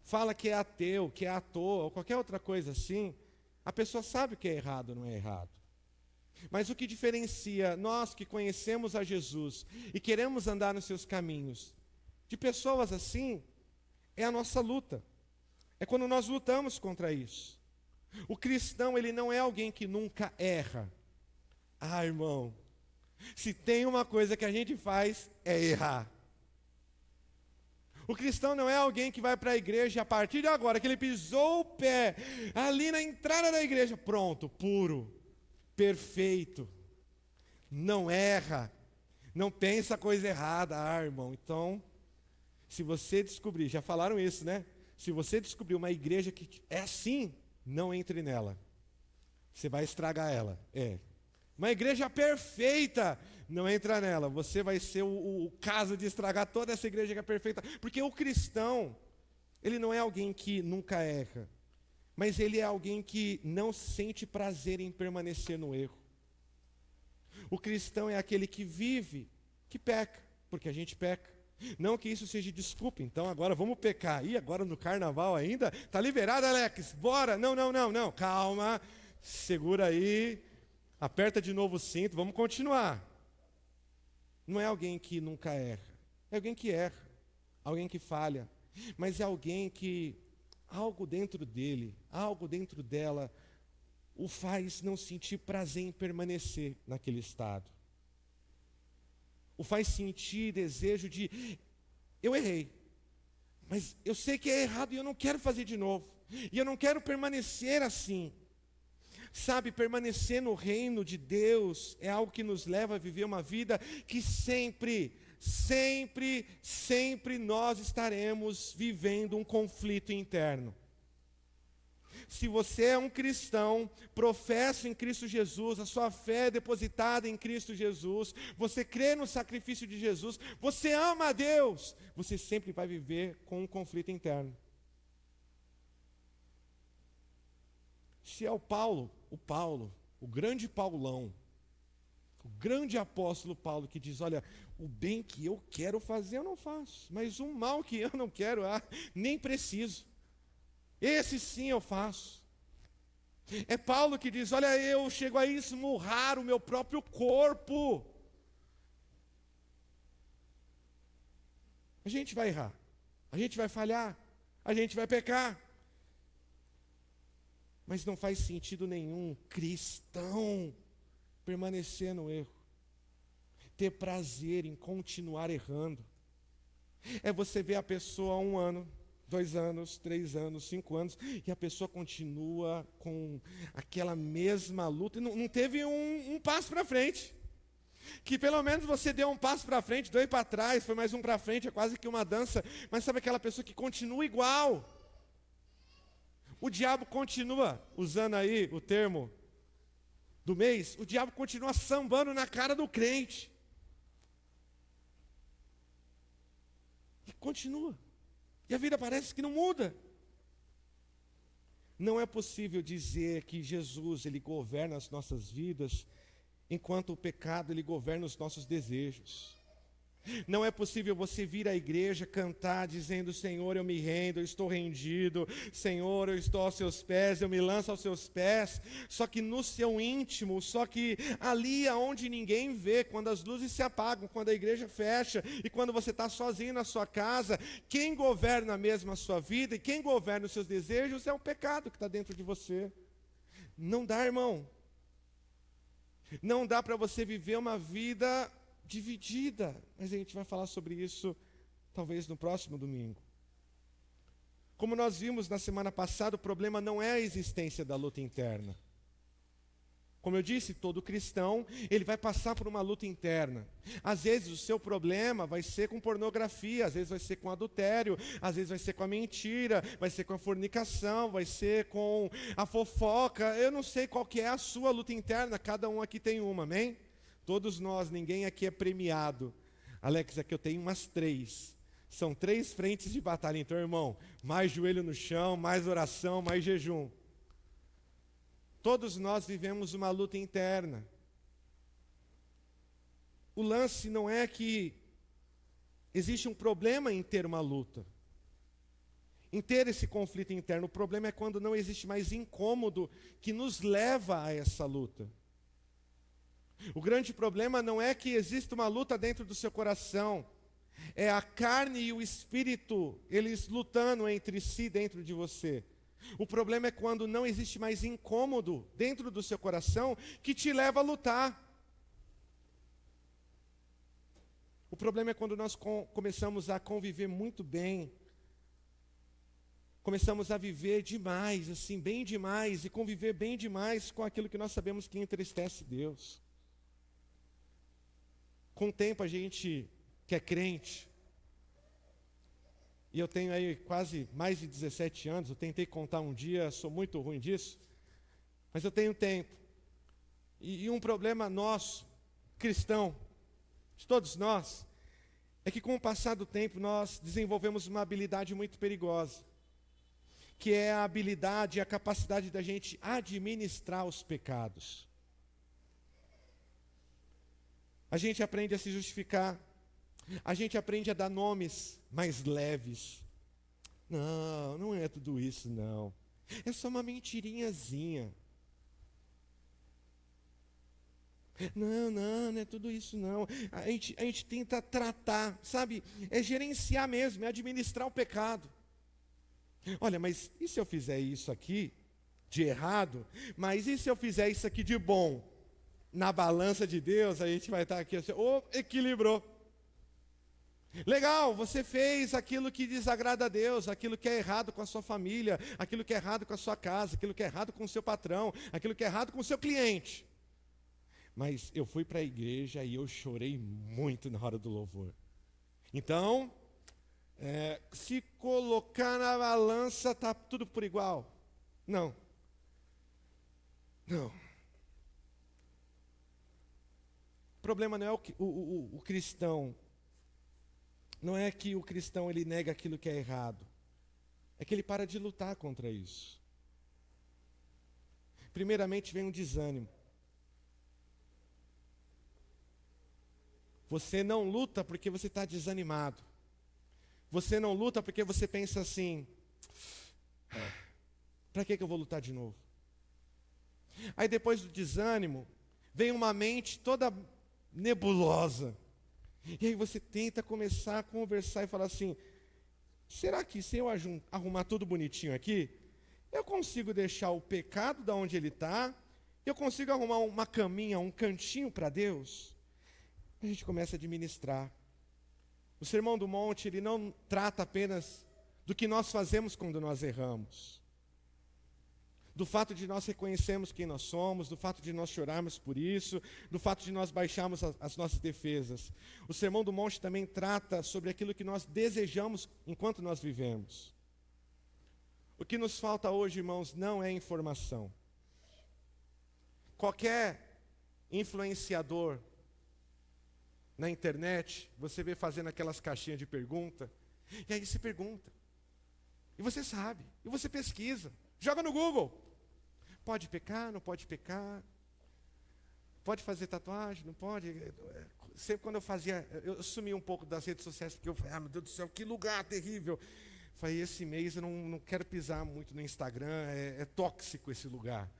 fala que é ateu, que é à toa, ou qualquer outra coisa assim, a pessoa sabe o que é errado ou não é errado. Mas o que diferencia nós que conhecemos a Jesus e queremos andar nos seus caminhos, de pessoas assim, é a nossa luta. É quando nós lutamos contra isso. O cristão, ele não é alguém que nunca erra. Ah, irmão, se tem uma coisa que a gente faz, é errar. O cristão não é alguém que vai para a igreja a partir de agora, que ele pisou o pé ali na entrada da igreja, pronto, puro, perfeito, não erra, não pensa coisa errada. Ah, irmão, então, se você descobrir, já falaram isso, né? Se você descobrir uma igreja que é assim, não entre nela, você vai estragar ela. Uma igreja perfeita, não entra nela, você vai ser o caso de estragar toda essa igreja que é perfeita, porque o cristão, ele não é alguém que nunca erra, mas ele é alguém que não sente prazer em permanecer no erro. O cristão é aquele que vive, que peca, porque a gente peca. Não que isso seja desculpa, então agora vamos pecar. E agora no carnaval ainda? Está liberado, Alex? Bora! Não, calma, segura aí, aperta de novo o cinto, vamos continuar. Não é alguém que nunca erra, é alguém que erra, alguém que falha, mas é alguém que algo dentro dele, algo dentro dela, o faz não sentir prazer em permanecer naquele estado. O faz sentir desejo de, eu errei, mas eu sei que é errado e eu não quero fazer de novo. E eu não quero permanecer assim. Sabe, permanecer no reino de Deus é algo que nos leva a viver uma vida que sempre nós estaremos vivendo um conflito interno. se você é um cristão, professa em Cristo Jesus, a sua fé é depositada em Cristo Jesus, você crê no sacrifício de Jesus, você ama a Deus, você sempre vai viver com um conflito interno. Se é o Paulo, o grande Paulão, o grande apóstolo Paulo que diz, olha, o bem que eu quero fazer eu não faço, mas o mal que eu não quero, nem preciso. Esse sim eu faço. É Paulo que diz, olha, eu chego a esmurrar o meu próprio corpo. A gente vai errar, a gente vai falhar, a gente vai pecar. Mas não faz sentido nenhum cristão permanecer no erro, ter prazer em continuar errando. É você ver a pessoa há 1 ano, 2 anos, 3 anos, 5 anos, e a pessoa continua com aquela mesma luta, não teve um passo para frente. Que pelo menos você deu um passo para frente, 2 para trás, foi mais um para frente, é quase que uma dança, mas sabe aquela pessoa que continua igual? O diabo continua, usando aí o termo do mês, o diabo continua sambando na cara do crente. E continua. E a vida parece que não muda. Não é possível dizer que Jesus, ele governa as nossas vidas, enquanto o pecado, ele governa os nossos desejos. Não é possível você vir à igreja cantar dizendo, Senhor, eu me rendo, eu estou rendido, Senhor, eu estou aos seus pés, eu me lanço aos seus pés, só que no seu íntimo, só que ali aonde ninguém vê, quando as luzes se apagam, quando a igreja fecha e quando você está sozinho na sua casa, quem governa mesmo a sua vida e quem governa os seus desejos é o pecado que está dentro de você. Não dá, irmão. Não dá para você viver uma vida dividida, mas a gente vai falar sobre isso talvez no próximo domingo. Como nós vimos na semana passada, o problema não é a existência da luta interna. Como eu disse, todo cristão, ele vai passar por uma luta interna. Às vezes o seu problema vai ser com pornografia, às vezes vai ser com adultério, às vezes vai ser com a mentira, vai ser com a fornicação, vai ser com a fofoca. Eu não sei qual que é a sua luta interna, cada um aqui tem uma, amém? Todos nós, ninguém aqui é premiado. Alex, aqui eu tenho umas 3. São 3 frentes de batalha. Então, irmão, mais joelho no chão, mais oração, mais jejum. Todos nós vivemos uma luta interna. O lance não é que existe um problema em ter uma luta, em ter esse conflito interno. O problema é quando não existe mais incômodo que nos leva a essa luta. O grande problema não é que exista uma luta dentro do seu coração, é a carne e o espírito, eles lutando entre si dentro de você. O problema é quando não existe mais incômodo dentro do seu coração que te leva a lutar. O problema é quando nós começamos a conviver muito bem, começamos a viver demais, assim, bem demais, e conviver bem demais com aquilo que nós sabemos que entristece Deus. Com o tempo a gente que é crente, e eu tenho aí quase mais de 17 anos, eu tentei contar um dia, sou muito ruim disso, mas eu tenho tempo. E um problema nosso, cristão, de todos nós, é que com o passar do tempo nós desenvolvemos uma habilidade muito perigosa, que é a habilidade e a capacidade da gente administrar os pecados. A gente aprende a se justificar, a gente aprende a dar nomes mais leves. Não, não é tudo isso não, é só uma mentirinhazinha. Não é tudo isso não. A gente tenta tratar, sabe, é gerenciar mesmo, é administrar o pecado. Olha, mas e se eu fizer isso aqui de errado, mas e se eu fizer isso aqui de bom? Na balança de Deus, a gente vai estar aqui assim, equilibrou. Legal, você fez aquilo que desagrada a Deus, aquilo que é errado com a sua família, aquilo que é errado com a sua casa, aquilo que é errado com o seu patrão, aquilo que é errado com o seu cliente. Mas eu fui para a igreja e eu chorei muito na hora do louvor. Então, se colocar na balança, está tudo por igual. Não. Não. O problema não é o cristão. Não é que o cristão ele nega aquilo que é errado. É que ele para de lutar contra isso. Primeiramente vem um desânimo. Você não luta porque você está desanimado. Você não luta porque você pensa assim: para que eu vou lutar de novo? Aí depois do desânimo, vem uma mente toda nebulosa. E aí você tenta começar a conversar e falar assim: será que se eu arrumar tudo bonitinho aqui, eu consigo deixar o pecado da onde ele está? Eu consigo arrumar uma caminha, um cantinho para Deus? A gente começa a administrar. O Sermão do Monte, ele não trata apenas do que nós fazemos quando nós erramos. Do fato de nós reconhecermos quem nós somos, do fato de nós chorarmos por isso, do fato de nós baixarmos as nossas defesas. O Sermão do Monte também trata sobre aquilo que nós desejamos enquanto nós vivemos. O que nos falta hoje, irmãos, não é informação. Qualquer influenciador na internet, você vê fazendo aquelas caixinhas de pergunta, e aí se pergunta, e você sabe, e você pesquisa, joga no Google. Pode pecar, não pode pecar? Pode fazer tatuagem, não pode? Sempre quando eu fazia, eu sumi um pouco das redes sociais, porque eu falei, meu Deus do céu, que lugar terrível. Falei, esse mês eu não quero pisar muito no Instagram, é tóxico esse lugar.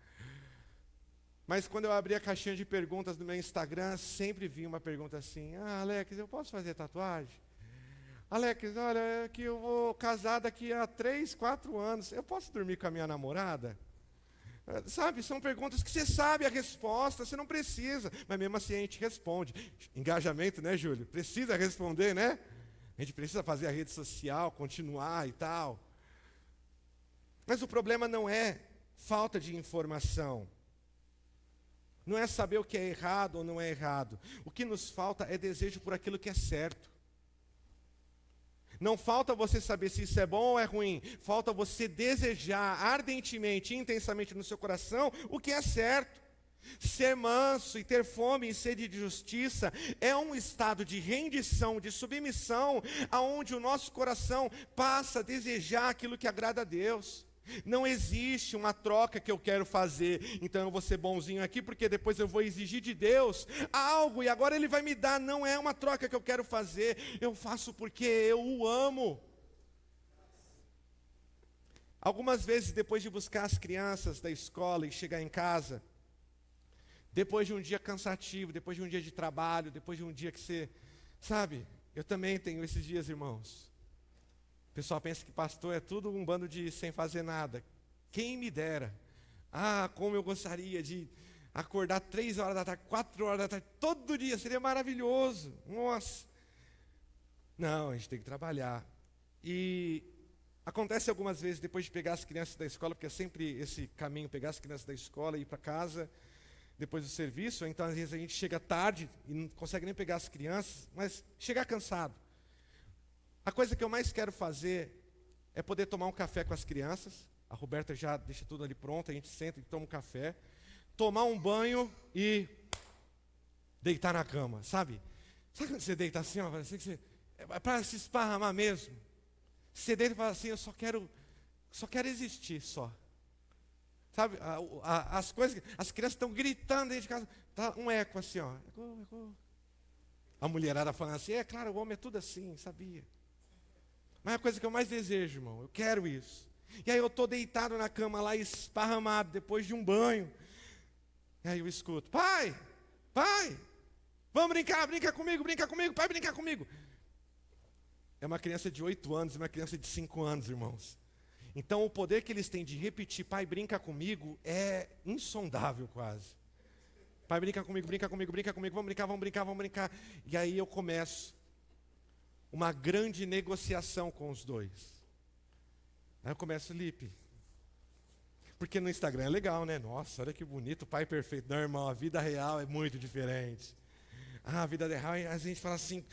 Mas quando eu abri a caixinha de perguntas do meu Instagram, sempre vinha uma pergunta assim: Alex, eu posso fazer tatuagem? Alex, olha, é que eu vou casar daqui a 3, 4 anos, eu posso dormir com a minha namorada? Sabe, são perguntas que você sabe a resposta, você não precisa, mas mesmo assim a gente responde. Engajamento, né, Júlio? Precisa responder, né? A gente precisa fazer a rede social, continuar e tal. Mas o problema não é falta de informação. Não é saber o que é errado ou não é errado. O que nos falta é desejo por aquilo que é certo. Não falta você saber se isso é bom ou é ruim. Falta você desejar ardentemente, intensamente no seu coração o que é certo. Ser manso e ter fome e sede de justiça é um estado de rendição, de submissão, aonde o nosso coração passa a desejar aquilo que agrada a Deus. Não existe uma troca que eu quero fazer, então eu vou ser bonzinho aqui, porque depois eu vou exigir de Deus algo, e agora Ele vai me dar. Não é uma troca que eu quero fazer, eu faço porque eu o amo. Algumas vezes, depois de buscar as crianças da escola e chegar em casa, depois de um dia cansativo, depois de um dia de trabalho, depois de um dia que você... Sabe, eu também tenho esses dias, irmãos. O pessoal pensa que pastor é tudo um bando de sem fazer nada. Quem me dera. Como eu gostaria de acordar 3 horas da tarde, 4 horas da tarde, todo dia, seria maravilhoso. Nossa. Não, a gente tem que trabalhar. E acontece algumas vezes, depois de pegar as crianças da escola, porque é sempre esse caminho, pegar as crianças da escola e ir para casa, depois do serviço, então às vezes a gente chega tarde e não consegue nem pegar as crianças, mas chegar cansado. A coisa que eu mais quero fazer é poder tomar um café com as crianças. A Roberta já deixa tudo ali pronto, a gente senta e toma um café, tomar um banho e deitar na cama, sabe? Sabe quando você deita assim, ó, é para se esparramar mesmo? Você deita e fala assim, eu só quero existir só. Sabe, as coisas, as crianças estão gritando dentro de casa, tá um eco assim, ó. Eco. A mulherada falando assim, é claro, o homem é tudo assim, sabia? Mas é a coisa que eu mais desejo, irmão, eu quero isso. E aí eu estou deitado na cama lá, esparramado, depois de um banho. E aí eu escuto, pai, vamos brinca comigo, pai, brincar comigo. É uma criança de 8 anos e uma criança de 5 anos, irmãos. Então o poder que eles têm de repetir, pai, brinca comigo, é insondável quase. Pai, brinca comigo, vamos brincar. E aí eu começo uma grande negociação com os dois. Aí eu começo, Lipe, porque no Instagram é legal, né? Nossa, olha que bonito, pai perfeito. Não, irmão, a vida real é muito diferente. A vida real, a gente fala assim,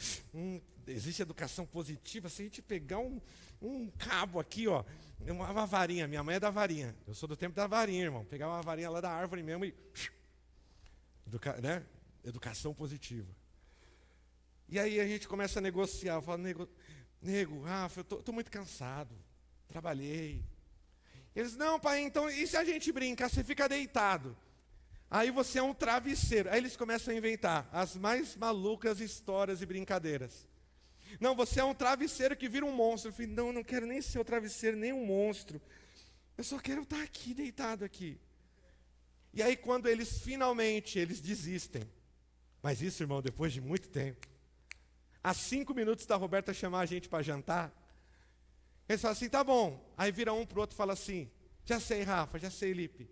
existe educação positiva. Se a gente pegar um cabo aqui, ó, uma varinha. Minha mãe é da varinha. Eu sou do tempo da varinha, irmão. Pegava uma varinha lá da árvore mesmo e... né? Educação positiva. E aí a gente começa a negociar. Eu falo, nego, Rafa, eu tô muito cansado. Trabalhei. Eles, não, pai, então, e se a gente brincar, você fica deitado? Aí você é um travesseiro. Aí eles começam a inventar as mais malucas histórias e brincadeiras. Não, você é um travesseiro que vira um monstro. Eu falei, não quero nem ser o travesseiro, nem um monstro. Eu só quero estar aqui, deitado aqui. E aí quando eles finalmente, eles desistem. Mas isso, irmão, depois de muito tempo. Há 5 minutos da Roberta chamar a gente para jantar. Eles falam assim, tá bom. Aí vira um pro outro e fala assim, já sei, Rafa, já sei, Lipe.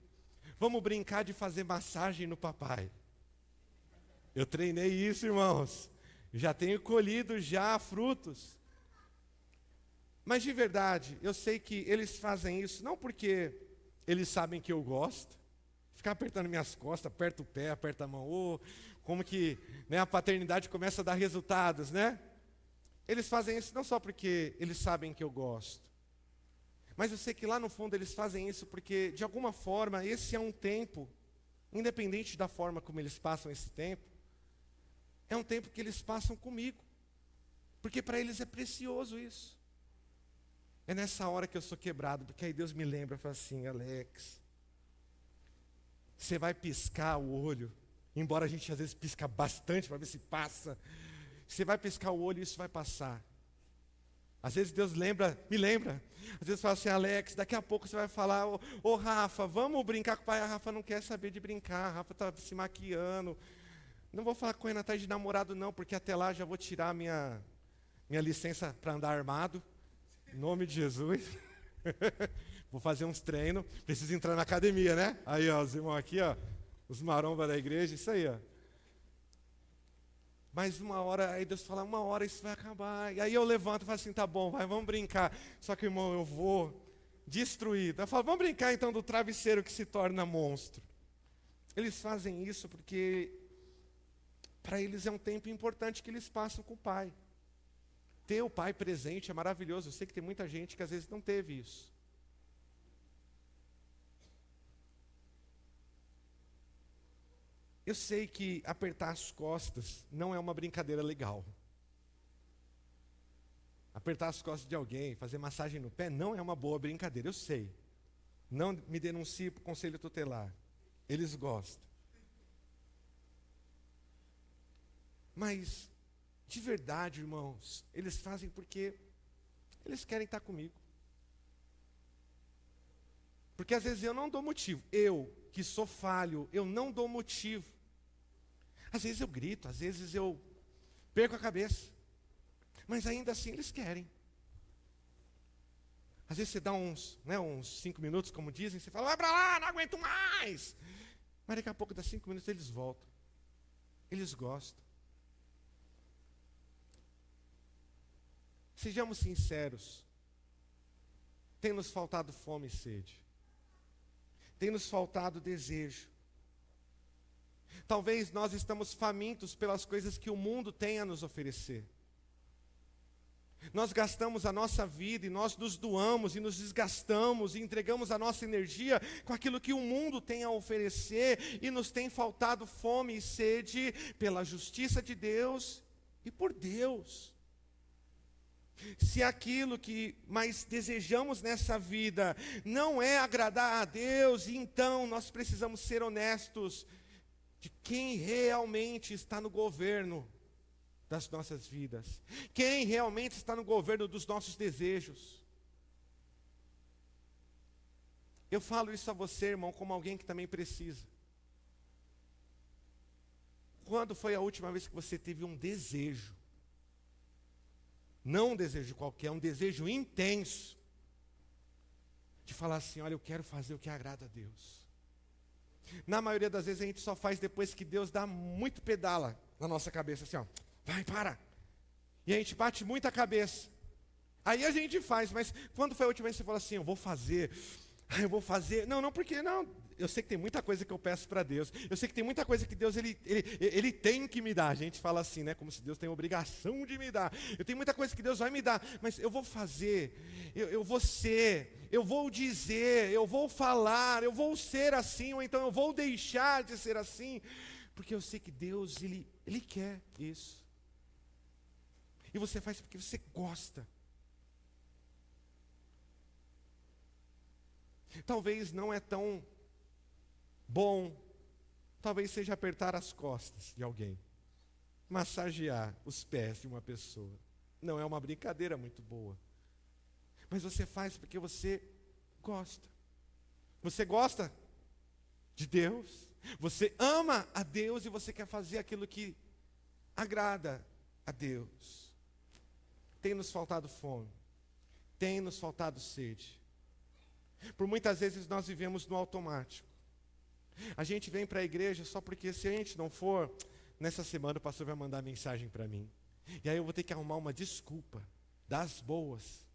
Vamos brincar de fazer massagem no papai. Eu treinei isso, irmãos. Já tenho colhido já frutos. Mas de verdade, eu sei que eles fazem isso não porque eles sabem que eu gosto. Ficar apertando minhas costas, aperta o pé, aperta a mão. Oh, como que, né, a paternidade começa a dar resultados, né? Eles fazem isso não só porque eles sabem que eu gosto. Mas eu sei que lá no fundo eles fazem isso porque, de alguma forma, esse é um tempo, independente da forma como eles passam esse tempo, é um tempo que eles passam comigo. Porque para eles é precioso isso. É nessa hora que eu sou quebrado, porque aí Deus me lembra, fala assim, Alex, você vai piscar o olho, embora a gente às vezes pisca bastante para ver se passa, você vai piscar o olho e isso vai passar. Às vezes Deus me lembra, às vezes fala assim, Alex, daqui a pouco você vai falar, ô Rafa, vamos brincar com o pai. A Rafa não quer saber de brincar, a Rafa está se maquiando. Não vou falar com ele na tarde de namorado não, porque até lá já vou tirar minha licença para andar armado, em nome de Jesus. Vou fazer uns treinos, preciso entrar na academia, né? Aí, ó, os irmãos aqui, ó, os marombas da igreja, isso aí, ó. Mas uma hora, aí Deus fala, uma hora isso vai acabar. E aí eu levanto e falo assim, tá bom, vamos brincar. Só que, irmão, eu vou destruir. Eu falo, vamos brincar então do travesseiro que se torna monstro. Eles fazem isso porque para eles é um tempo importante que eles passam com o pai. Ter o pai presente é maravilhoso. Eu sei que tem muita gente que às vezes não teve isso. Eu sei que apertar as costas não é uma brincadeira legal. Apertar as costas de alguém, fazer massagem no pé, não é uma boa brincadeira, eu sei. Não me denuncie para o conselho tutelar. Eles gostam. Mas, de verdade, irmãos, eles fazem porque eles querem estar comigo. Porque às vezes eu não dou motivo. Eu, que sou falho, eu não dou motivo. Às vezes eu grito, às vezes eu perco a cabeça. Mas ainda assim eles querem. Às vezes você dá uns 5 minutos, como dizem, você fala, vai para lá, não aguento mais. Mas daqui a pouco, dá 5 minutos, eles voltam. Eles gostam. Sejamos sinceros. Tem nos faltado fome e sede. Tem nos faltado desejo. Talvez nós estamos famintos pelas coisas que o mundo tem a nos oferecer. Nós gastamos a nossa vida e nós nos doamos e nos desgastamos e entregamos a nossa energia com aquilo que o mundo tem a oferecer e nos tem faltado fome e sede pela justiça de Deus e por Deus. Se aquilo que mais desejamos nessa vida não é agradar a Deus, então nós precisamos ser honestos de quem realmente está no governo das nossas vidas. Quem realmente está no governo dos nossos desejos. Eu falo isso a você, irmão, como alguém que também precisa. Quando foi a última vez que você teve um desejo? Não um desejo qualquer, um desejo intenso. De falar assim, olha, eu quero fazer o que agrada a Deus. Na maioria das vezes a gente só faz depois que Deus dá muito pedala na nossa cabeça, assim, ó, vai, para. E a gente bate muito a cabeça. Aí a gente faz, mas quando foi a última vez que você falou assim, eu vou fazer. Não, porque não, eu sei que tem muita coisa que eu peço para Deus. Eu sei que tem muita coisa que Deus ele tem que me dar. A gente fala assim, né? Como se Deus tem obrigação de me dar. Eu tenho muita coisa que Deus vai me dar, mas eu vou fazer, eu vou ser, eu vou dizer, eu vou falar, eu vou ser assim, ou então eu vou deixar de ser assim, porque eu sei que Deus, Ele quer isso. E você faz porque você gosta. Talvez não é tão bom, talvez seja apertar as costas de alguém, massagear os pés de uma pessoa. Não é uma brincadeira muito boa, mas você faz porque você gosta. Você gosta de Deus, você ama a Deus e você quer fazer aquilo que agrada a Deus. Tem nos faltado fome, tem nos faltado sede. Por muitas vezes nós vivemos no automático. A gente vem para a igreja só porque se a gente não for, nessa semana o pastor vai mandar mensagem para mim. E aí eu vou ter que arrumar uma desculpa, das boas.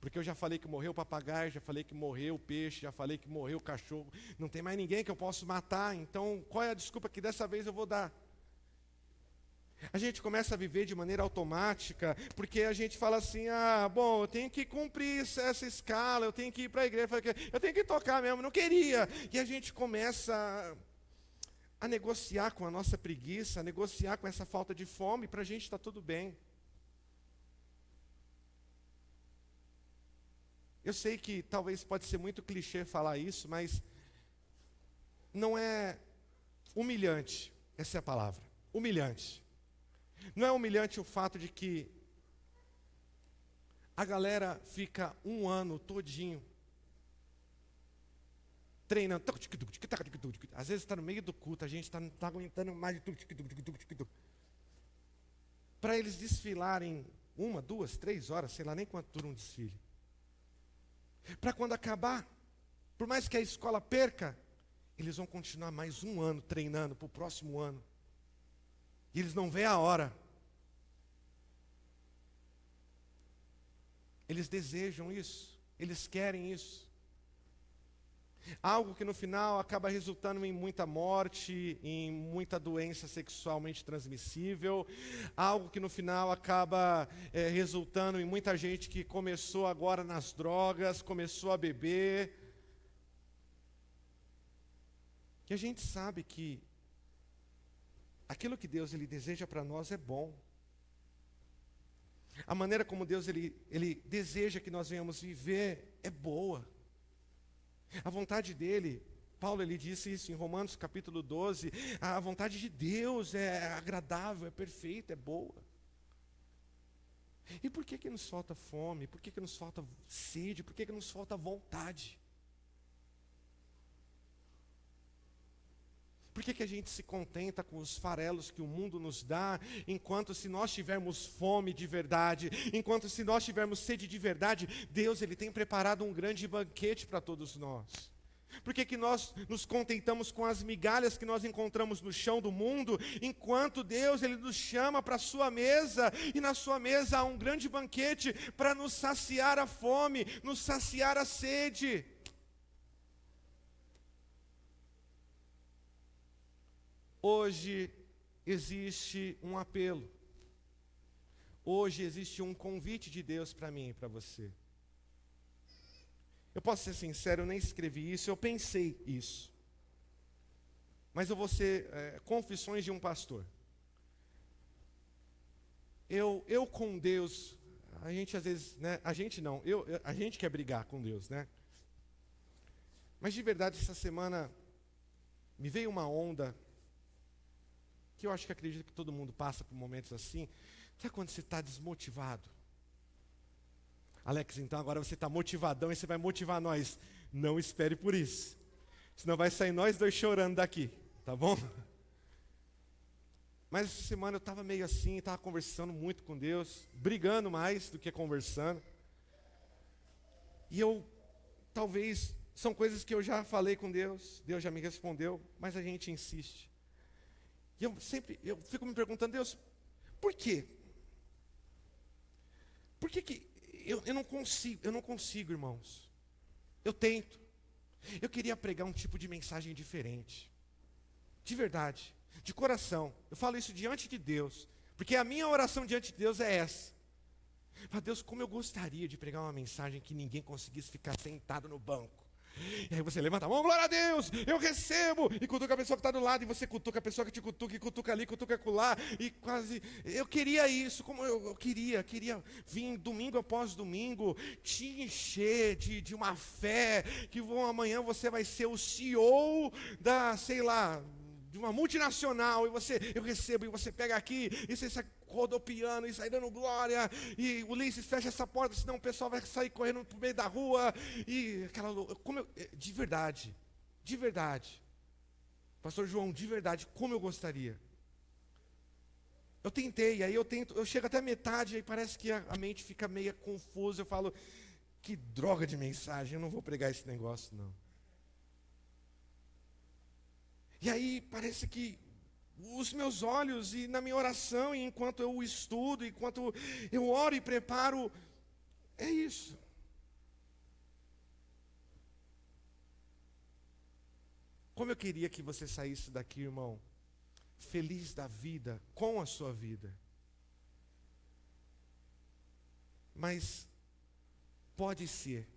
Porque eu já falei que morreu o papagaio, já falei que morreu o peixe, já falei que morreu o cachorro. Não tem mais ninguém que eu possa matar, então qual é a desculpa que dessa vez eu vou dar? A gente começa a viver de maneira automática, porque a gente fala assim, bom, eu tenho que cumprir essa escala, eu tenho que ir para a igreja, eu tenho que tocar mesmo, não queria. E a gente começa a negociar com a nossa preguiça, a negociar com essa falta de fome, para a gente está tudo bem. Eu sei que talvez pode ser muito clichê falar isso, mas não é humilhante, essa é a palavra, humilhante. Não é humilhante o fato de que a galera fica um ano todinho treinando. Às vezes está no meio do culto, a gente não está aguentando mais. Para eles desfilarem 1, 2, 3 horas, sei lá nem quanto dura um desfile. Para quando acabar, por mais que a escola perca, eles vão continuar mais um ano treinando para o próximo ano. E eles não veem a hora. Eles desejam isso, eles querem isso. Algo que no final acaba resultando em muita morte, em muita doença sexualmente transmissível. Algo que no final acaba resultando em muita gente que começou agora nas drogas, começou a beber. E a gente sabe que aquilo que Deus ele deseja para nós é bom. A maneira como Deus ele deseja que nós venhamos viver é boa. A vontade dele, Paulo ele disse isso em Romanos capítulo 12, a vontade de Deus é agradável, é perfeita, é boa. E por que nos falta fome? Por que nos falta sede? Por que nos falta vontade? Por que a gente se contenta com os farelos que o mundo nos dá, enquanto se nós tivermos fome de verdade, enquanto se nós tivermos sede de verdade, Deus ele tem preparado um grande banquete para todos nós. Por que nós nos contentamos com as migalhas que nós encontramos no chão do mundo, enquanto Deus ele nos chama para a sua mesa, e na sua mesa há um grande banquete para nos saciar a fome, nos saciar a sede. Hoje existe um apelo. Hoje existe um convite de Deus para mim e para você. Eu posso ser sincero, eu nem escrevi isso, eu pensei isso. Mas eu vou ser confissões de um pastor. Eu com Deus, a gente às vezes, né, a gente quer brigar com Deus, né? Mas de verdade, essa semana me veio uma onda que eu acho que acredito que todo mundo passa por momentos assim. Sabe quando você está desmotivado? Alex, então agora você está motivadão e você vai motivar nós. Não espere por isso. Senão vai sair nós dois chorando daqui, tá bom? Mas essa semana eu estava meio assim, estava conversando muito com Deus, brigando mais do que conversando. E talvez, são coisas que eu já falei com Deus, Deus já me respondeu, mas a gente insiste. E eu fico me perguntando, Deus, por quê? Por que eu não consigo, irmãos? Eu tento. Eu queria pregar um tipo de mensagem diferente. De verdade, de coração. Eu falo isso diante de Deus, porque a minha oração diante de Deus é essa. Fala, Deus, como eu gostaria de pregar uma mensagem que ninguém conseguisse ficar sentado no banco. E aí você levanta a mão, glória a Deus, eu recebo, e cutuca a pessoa que está do lado, e você cutuca a pessoa que te cutuca, e cutuca ali, cutuca acolá, e quase, eu queria isso, como eu queria vir domingo após domingo, te encher de uma fé, que amanhã você vai ser o CEO da, sei lá, de uma multinacional, e eu recebo, e você pega aqui, e você sai rodopiando, e sai dando glória, e Ulisses fecha essa porta, senão o pessoal vai sair correndo pro meio da rua, e aquela, de verdade, pastor João, de verdade, como eu gostaria. Eu tentei, aí eu chego até a metade, aí parece que a mente fica meio confusa, eu falo, que droga de mensagem, eu não vou pregar esse negócio não. E aí parece que os meus olhos e na minha oração, e enquanto eu estudo, enquanto eu oro e preparo, é isso. Como eu queria que você saísse daqui, irmão, feliz da vida, com a sua vida. Mas pode ser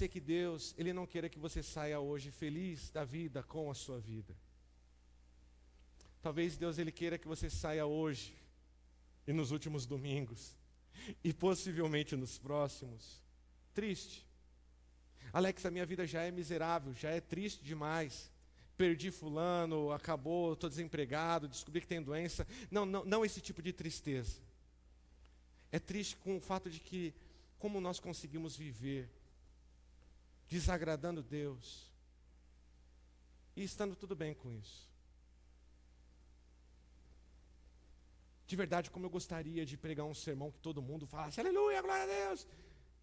que Deus, Ele não queira que você saia hoje feliz da vida com a sua vida. Talvez Deus, Ele queira que você saia hoje, e nos últimos domingos, e possivelmente nos próximos, triste. Alex, a minha vida já é miserável, já é triste demais. Perdi fulano, acabou, estou desempregado, descobri que tem doença. Não esse tipo de tristeza. É triste com o fato de que, como nós conseguimos viver desagradando Deus e estando tudo bem com isso. De verdade, como eu gostaria de pregar um sermão que todo mundo falasse, aleluia, glória a Deus,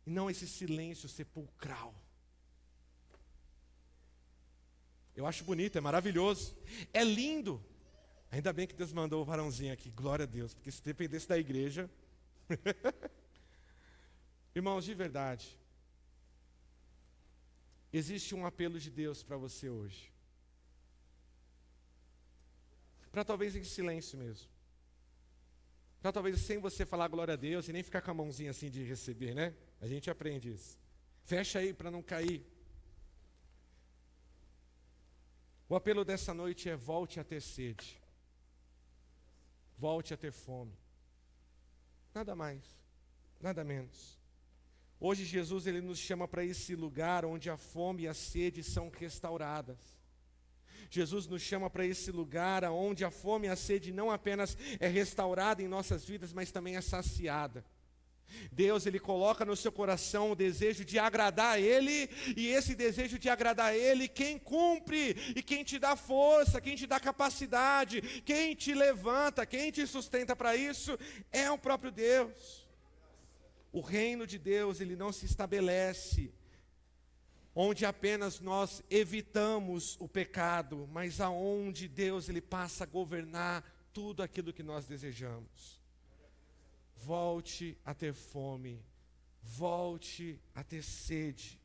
e não esse silêncio sepulcral. Eu acho bonito, é maravilhoso, é lindo. Ainda bem que Deus mandou o varãozinho aqui, glória a Deus, porque se dependesse da igreja. Irmãos, de verdade, existe um apelo de Deus para você hoje. Para talvez em silêncio mesmo. Para talvez sem você falar glória a Deus e nem ficar com a mãozinha assim de receber, né? A gente aprende isso. Fecha aí para não cair. O apelo dessa noite é: volte a ter sede. Volte a ter fome. Nada mais, nada menos. Hoje Jesus, Ele nos chama para esse lugar onde a fome e a sede são restauradas. Jesus nos chama para esse lugar onde a fome e a sede não apenas é restaurada em nossas vidas, mas também é saciada. Deus, Ele coloca no seu coração o desejo de agradar a Ele, e esse desejo de agradar a Ele, quem cumpre, e quem te dá força, quem te dá capacidade, quem te levanta, quem te sustenta para isso, é o próprio Deus. O reino de Deus, ele não se estabelece onde apenas nós evitamos o pecado, mas aonde Deus, ele passa a governar tudo aquilo que nós desejamos. Volte a ter fome, volte a ter sede.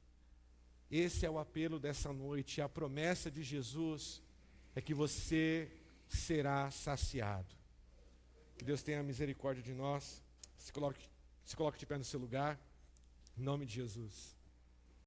Esse é o apelo dessa noite. A promessa de Jesus é que você será saciado. Que Deus tenha misericórdia de nós. Se coloque de pé no seu lugar, em nome de Jesus.